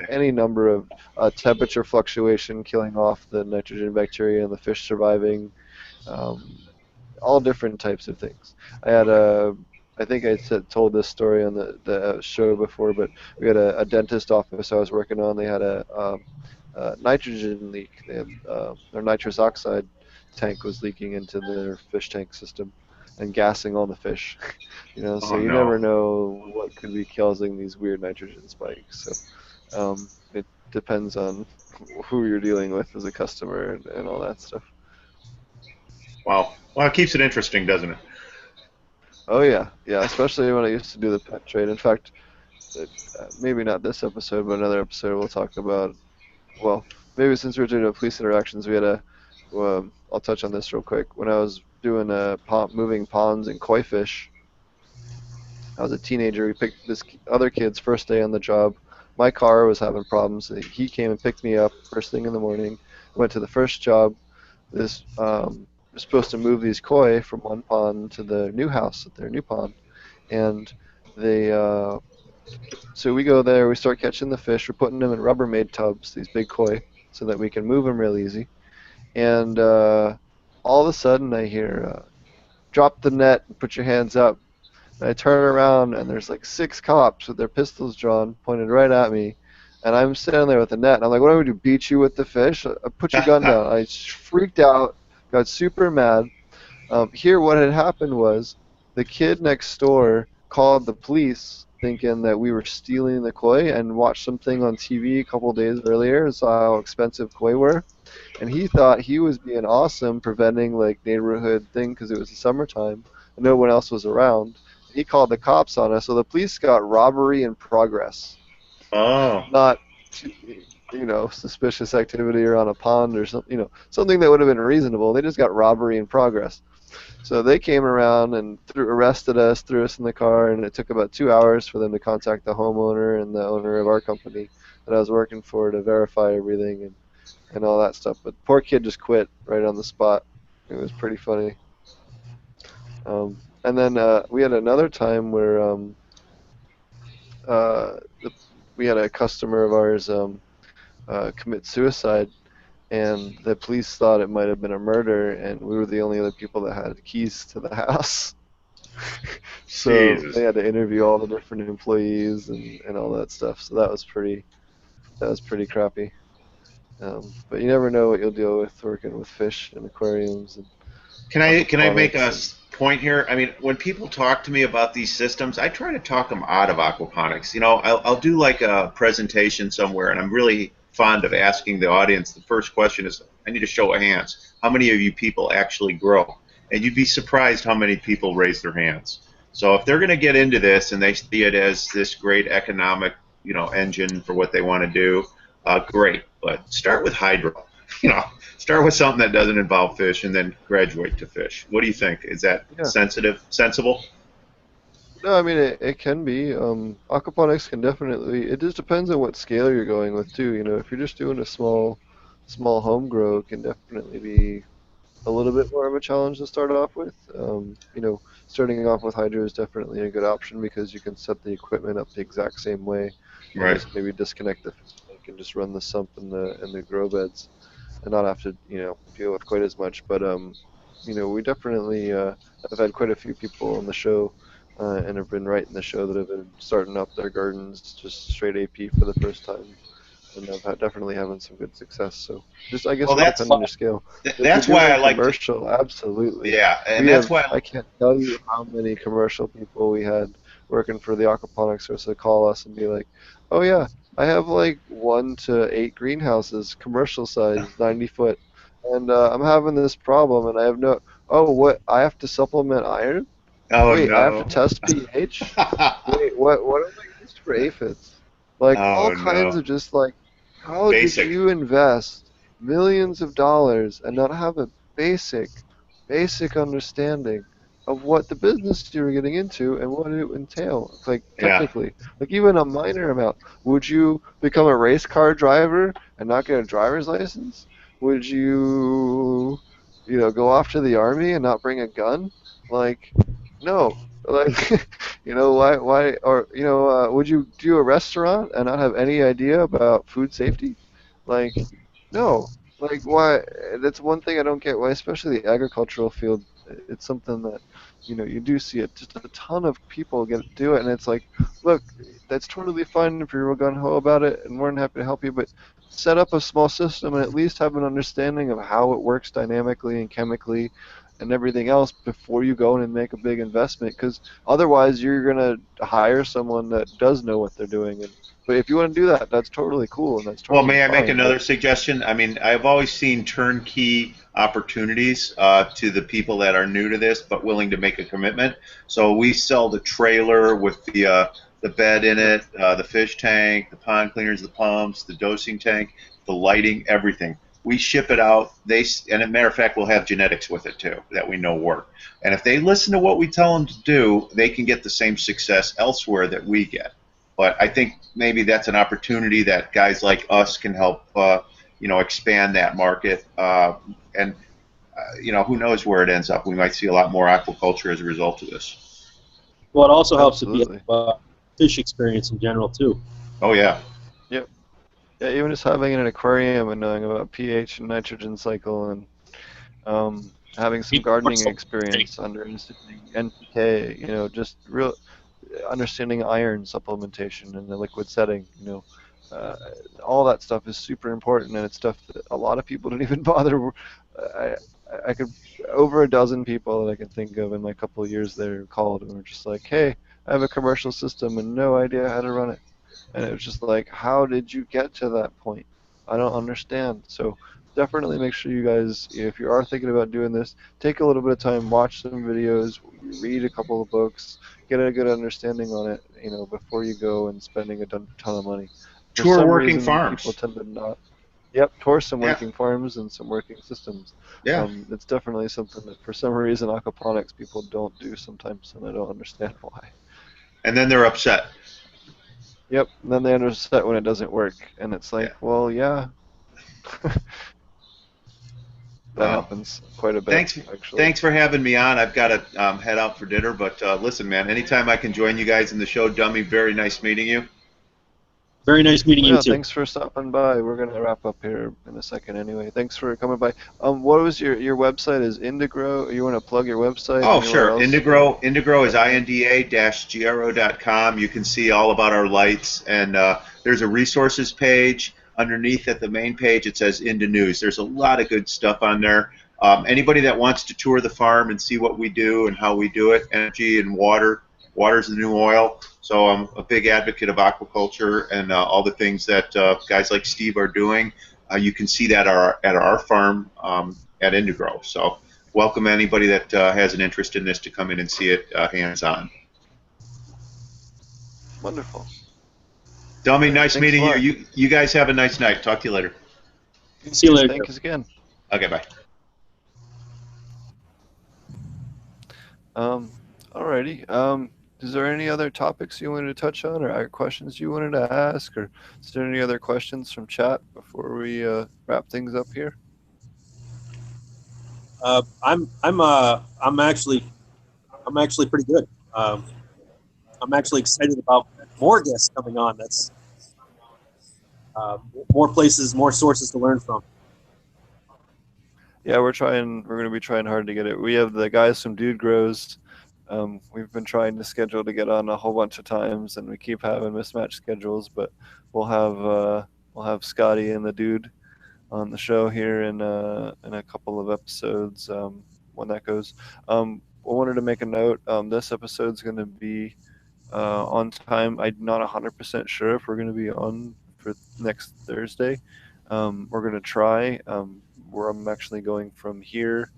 any number of temperature fluctuation killing off the nitrogen bacteria and the fish surviving, all different types of things. I think I told this story on the show before, but we had a dentist office I was working on. They had a nitrogen leak. They had, their nitrous oxide tank was leaking into their fish tank system and gassing all the fish. So you never know what could be causing these weird nitrogen spikes. So it depends on who you're dealing with as a customer and all that stuff. Wow. Well, it keeps it interesting, doesn't it? Oh yeah, especially when I used to do the pet trade. In fact, maybe not this episode, but another episode we'll talk about. Well, maybe since we're doing police interactions, we had a. I'll touch on this real quick. When I was doing moving ponds and koi fish, I was a teenager. We picked this other kid's first day on the job. My car was having problems. He came and picked me up first thing in the morning. Went to the first job. This we're supposed to move these koi from one pond to the new house at their new pond, and they so we go there. We start catching the fish. We're putting them in Rubbermaid tubs, these big koi, so that we can move them real easy. And all of a sudden, I hear, "Drop the net and put your hands up." And I turn around, and there's like 6 cops with their pistols drawn, pointed right at me. And I'm standing there with a net, and I'm like, "What do I do? Beat you with the fish? Put your gun down." I freaked out, got super mad. Here, what had happened was the kid next door called the police thinking that we were stealing the koi and watched something on TV a couple days earlier and saw how expensive koi were. And he thought he was being awesome preventing like neighborhood thing because it was the summertime and no one else was around. He called the cops on us, so the police got robbery in progress. Oh. Not, suspicious activity around a pond or something, something that would have been reasonable. They just got robbery in progress. So they came around and arrested us, threw us in the car, and it took about 2 hours for them to contact the homeowner and the owner of our company that I was working for to verify everything and all that stuff. But poor kid just quit right on the spot. It was pretty funny. And then we had another time where we had a customer of ours commit suicide, and the police thought it might have been a murder, and we were the only other people that had keys to the house. So Jesus. they had to interview all the different employees and all that stuff. So that was pretty crappy. But you never know what you'll deal with working with fish and aquariums and Can I make a aquaponics. point here? I mean, when people talk to me about these systems, I try to talk them out of aquaponics. You know, I'll do like a presentation somewhere, and I'm really fond of asking the audience. The first question is, I need a show of hands. How many of you people actually grow? And you'd be surprised how many people raise their hands. So if they're going to get into this and they see it as this great economic, engine for what they want to do, great. But start with hydro. You know, start with something that doesn't involve fish and then graduate to fish. What do you think? Is that Yeah. sensible? No, I mean it can be. Aquaponics can definitely. It just depends on what scale you're going with too. If you're just doing a small home grow, it can definitely be a little bit more of a challenge to start off with. Starting off with hydro is definitely a good option because you can set the equipment up the exact same way and Right. just maybe disconnect the tank and just run the sump in the grow beds and not have to deal with quite as much. But we definitely have had quite a few people on the show and have been writing the show that have been starting up their gardens just straight AP for the first time and have definitely having some good success. So just I guess Well, it would that's depend on your scale. If you're that's why I doing like to. commercial, absolutely. Yeah, and that's why. I can't tell you how many commercial people we had working for the aquaponics source to call us and be like, "Oh yeah, I have like 1 to 8 greenhouses, commercial size, 90 foot, and I'm having this problem, and I have no. Oh, what? I have to supplement iron? Oh Wait, I have to no. test pH? Wait, what am I used for aphids? Like all Oh kinds no. of just like, how did Basic. you invest millions of dollars and not have a basic understanding of what the business you were getting into and what it would entail? Like Yeah. technically, like even a minor amount. Would you become a race car driver and not get a driver's license? Would you, go off to the army and not bring a gun? Like, no. Like, why, or, would you do a restaurant and not have any idea about food safety? Like, no. Like, why? That's one thing I don't get. Why, especially the agricultural field, it's something that, you do see it. Just a ton of people do it, and it's like, look, that's totally fine if you're gung ho about it, and more than happy to help you, but set up a small system and at least have an understanding of how it works dynamically and chemically and everything else before you go in and make a big investment, because otherwise you're going to hire someone that does know what they're doing. But if you want to do that, that's totally cool and that's Well, totally may I make fine. But another suggestion? I mean, I've always seen turnkey opportunities to the people that are new to this but willing to make a commitment. So we sell the trailer with the the bed in it, the fish tank, the pond cleaners, the pumps, the dosing tank, the lighting, everything. We ship it out. And as a matter of fact, we'll have genetics with it too that we know work. And if they listen to what we tell them to do, they can get the same success elsewhere that we get. But I think maybe that's an opportunity that guys like us can help, expand that market. Who knows where it ends up? We might see a lot more aquaculture as a result of this. Well, it also helps with Absolutely. the fish experience in general too. Oh yeah. Yep. Yeah, even just having an aquarium and knowing about pH and nitrogen cycle and having some gardening experience, understanding NPK, just real understanding iron supplementation in the liquid setting, all that stuff is super important, and it's stuff that a lot of people don't even bother. I, I could over a dozen people that I can think of in my couple of years there called and were just like, "Hey, I have a commercial system and no idea how to run it," and it was just like, "How did you get to that point? I don't understand." So definitely make sure you guys, if you are thinking about doing this, take a little bit of time, watch some videos, read a couple of books, get a good understanding on it, before you go and spending a ton of money. For Tour some working reason, people farms. tend to not. Yep, tour some Yeah. working farms and some working systems. Yeah. It's definitely something that for some reason aquaponics people don't do sometimes, and I don't understand why. And then they're upset. Yep, and then they understand when it doesn't work, and it's like, Yeah. well, yeah. That Well, happens quite a bit, thanks actually. for having me on. I've got to head out for dinner, but listen, man, anytime I can join you guys in the show, Dummy, very nice meeting you. Very nice meeting Well, you yeah, too. thanks for stopping by. We're gonna wrap up here in a second anyway. Thanks for coming by. What was your website? Is Indigrow? You want to plug your website Oh, anywhere sure. else? Indigrow is inda-gro.com. You can see all about our lights, and there's a resources page. Underneath at the main page, it says Inda News. There's a lot of good stuff on there. Anybody that wants to tour the farm and see what we do and how we do it, energy and water. Water's the new oil. So I'm a big advocate of aquaculture and all the things that guys like Steve are doing. You can see that at our farm at Indigrow. So welcome anybody that has an interest in this to come in and see it hands-on. Wonderful. Dummy, All right, nice thanks a meeting you. lot. You guys have a nice night. Talk to you later. See you later. Thanks again. Okay, bye. Alrighty. Is there any other topics you wanted to touch on, or questions you wanted to ask, or is there any other questions from chat before we wrap things up here? I'm actually pretty good. I'm actually excited about more guests coming on. That's more places, more sources to learn from. Yeah, we're going to be trying hard to get it. We have the guys from Dude Grows. We've been trying to schedule to get on a whole bunch of times, and we keep having mismatched schedules. But we'll have Scotty and the Dude on the show here in a couple of episodes when that goes. I wanted to make a note. This episode's going to be on time. I'm not 100% sure if we're going to be on for next Thursday. We're going to try. Where I'm actually going from here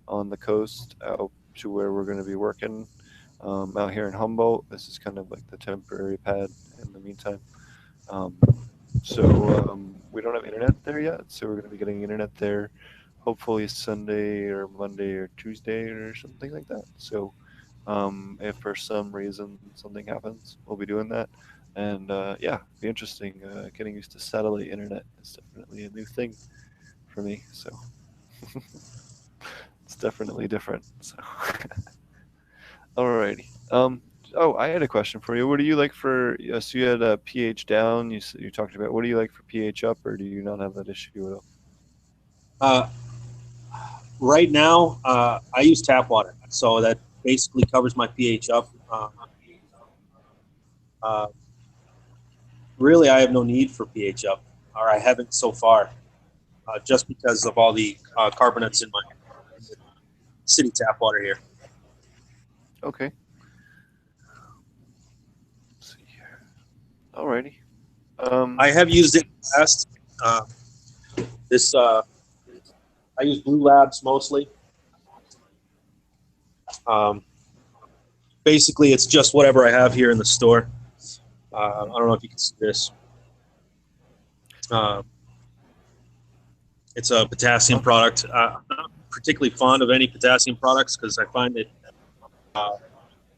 on the coast out to where we're going to be working out here in Humboldt. This is kind of like the temporary pad in the meantime. So we don't have internet there yet, so we're going to be getting internet there hopefully Sunday or Monday or Tuesday or something like that. So if for some reason something happens, we'll be doing that. And yeah, be interesting. Getting used to satellite internet is definitely a new thing for me. So it's definitely different. So alrighty. Oh, I had a question for you. What do you like for? So you had a pH down. You talked about. What do you like for pH up, or do you not have that issue at all? Right now, I use tap water, so that basically covers my pH up. Really, I have no need for pH up, or I haven't so far, just because of all the carbonates in my city tap water here. Okay. Let's see here. Alrighty. I have used it in the past. I use Blue Labs mostly. Basically, it's just whatever I have here in the store. I don't know if you can see this. It's a potassium product. I'm not particularly fond of any potassium products because I find that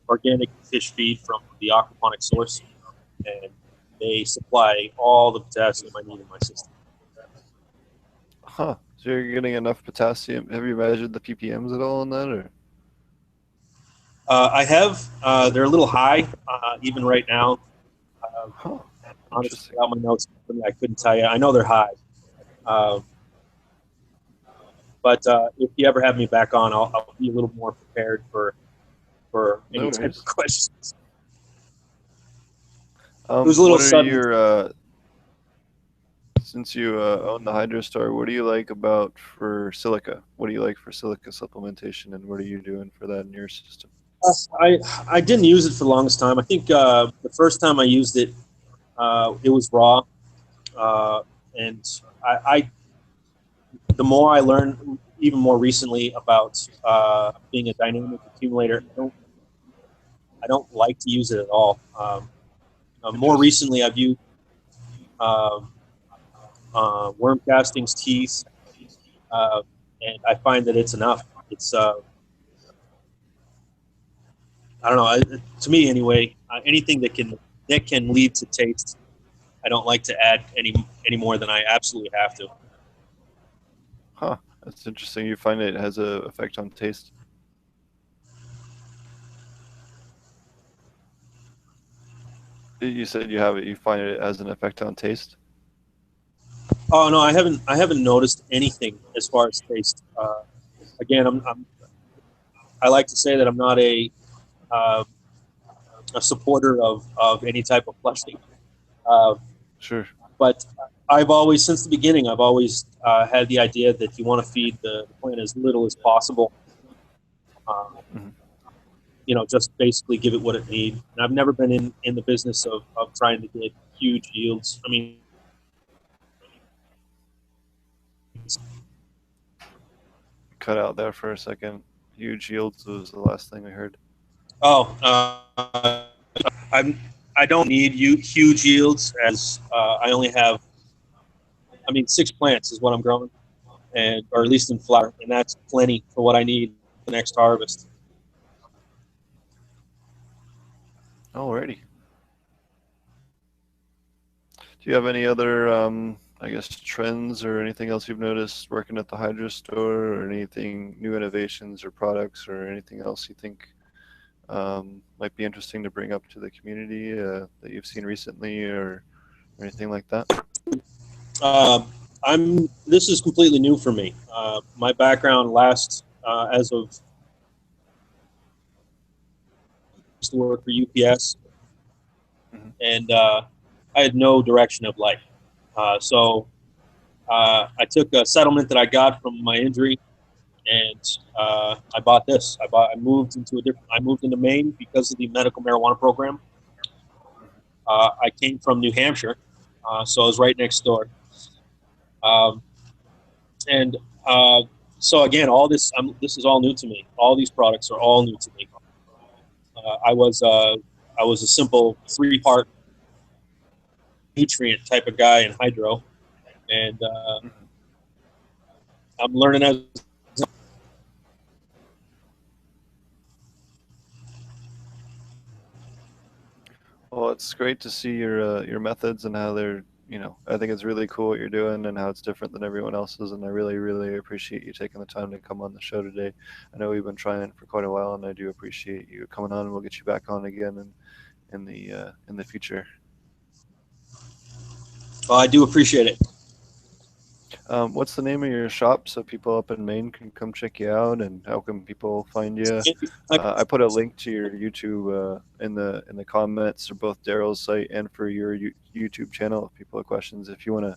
organic fish feed from the aquaponic source, and they supply all the potassium I need in my system. Huh. So you're getting enough potassium. Have you measured the ppms at all on that, or? I have. They're a little high, even right now. Huh. Honestly, Interesting. without my notes, I couldn't tell you. I know they're high. But if you ever have me back on, I'll be a little more prepared for any No type worries. of questions. It was a little What are sudden. your since you own the hydro store, what do you like about for silica? What do you like for silica supplementation, and what are you doing for that in your system? I didn't use it for the longest time. I think the first time I used it, it was raw, and I the more I learn, even more recently about being a dynamic accumulator, I don't like to use it at all. More Interesting. recently, I've used um, worm castings, teeth, and I find that it's enough. It's I don't know. To me, anyway, anything that can lead to taste, I don't like to add any more than I absolutely have to. Huh. That's interesting. You find it has a effect on taste. You said you have it. You find it has an effect on taste. Oh no, I haven't. I haven't noticed anything as far as taste. Again, I like to say that I'm not uh, a supporter of any type of flushing, uh, Sure. but I've always, since the beginning, I've always had the idea that you want to feed the plant as little as possible. Uh, Mhm. just basically give it what it needs. And I've never been in the business of trying to get huge yields. I mean, Cut out there for a second. Huge yields was the last thing I heard. oh, I'm I don't need huge yields as I only have. I mean, 6 plants is what I'm growing, and or at least in flower, and that's plenty for what I need the next harvest. Alrighty. Do you have any other, I guess, trends or anything else you've noticed working at the hydro store, or anything, new innovations or products, or anything else you think might be interesting to bring up to the community that you've seen recently, or anything like that? Uh, This is completely new for me. My background last as of used to work for UPS, Mhm. and I had no direction of life. So I took a settlement that I got from my injury, and I bought this. I moved into a different. I moved into Maine because of the medical marijuana program. I came from New Hampshire, so I was right next door. Um, and so again, all this this is all new to me. All these products are all new to me. I was a simple 3-part nutrient type of guy in hydro, and Mhm. I'm learning as. Well, it's great to see your methods and how they're, I think it's really cool what you're doing and how it's different than everyone else's, and I really, really appreciate you taking the time to come on the show today. I know we've been trying for quite a while, and I do appreciate you coming on, and we'll get you back on again in the future. Well, I do appreciate it. What's the name of your shop so people up in Maine can come check you out, and how can people find you? I put a link to your YouTube in the comments for both Daryl's site and for your YouTube channel. If people have questions, if you want to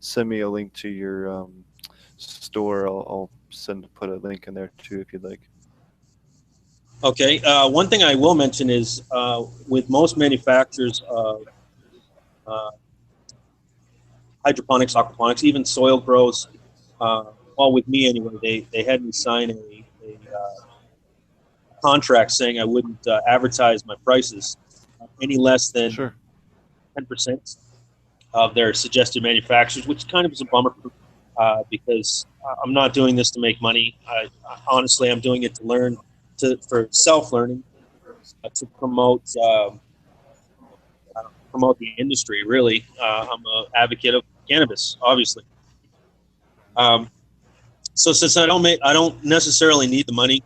send me a link to your store, I'll put a link in there too if you'd like. Okay. One thing I will mention is with most manufacturers of uh, hydroponics, aquaponics, even soil grows. Well, with me anyway, they had me sign a contract saying I wouldn't advertise my prices any less than Sure. 10% of their suggested manufacturers, which kind of is a bummer because I'm not doing this to make money. Honestly, I'm doing it to learn, for self-learning, to promote the industry. Really, I'm an advocate of cannabis, obviously. So since I don't necessarily need the money.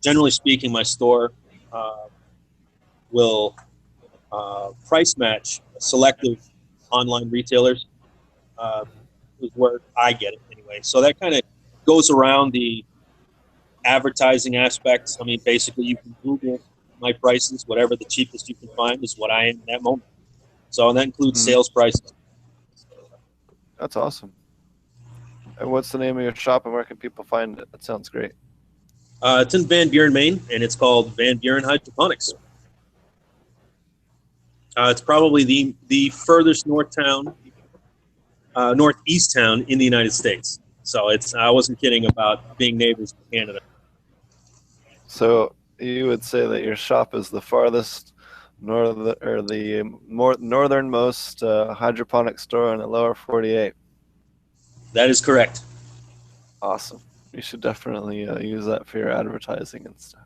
Generally speaking, my store will price match selective online retailers. Is where I get it anyway. So that kind of goes around the advertising aspects. I mean, basically, you can Google my prices. Whatever the cheapest you can find is what I am in that moment. So that includes Mm-hmm. sales prices. That's awesome. And what's the name of your shop and where can people find it? That sounds great. It's in Van Buren, Maine, and it's called Van Buren Hydroponics. It's probably the furthest northeast town in the United States. So I wasn't kidding about being neighbors with Canada. So you would say that your shop is the farthest northernmost hydroponic store in the lower 48. That is correct. Awesome. You should definitely use that for your advertising and stuff.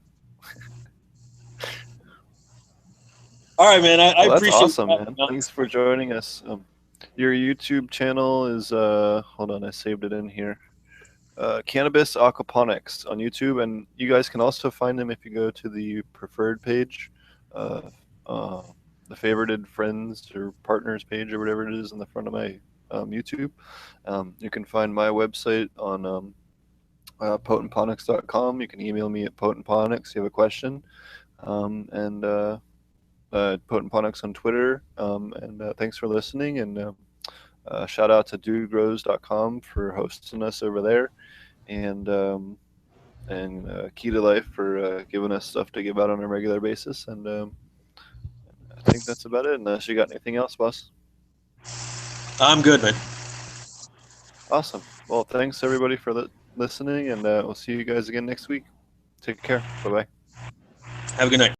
All right, man. I Well, that's appreciate awesome, man. Thanks for joining us. Your YouTube channel is hold on, I saved it in here. Cannabis Aquaponics on YouTube, and you guys can also find them if you go to the preferred page, the favorited friends or partners page or whatever it is in the front of my YouTube. You can find my website on potentponics.com. You can email me at potentponics if you have a question, and potentponics on Twitter. And thanks for listening, and shout out to dudegrows.com for hosting us over there, and Key to Life for giving us stuff to give out on a regular basis. And I think that's about it, unless you got anything else, boss. I'm good, man. Awesome. Well, thanks everybody for listening, and we'll see you guys again next week. Take care. Bye-bye. Have a good night.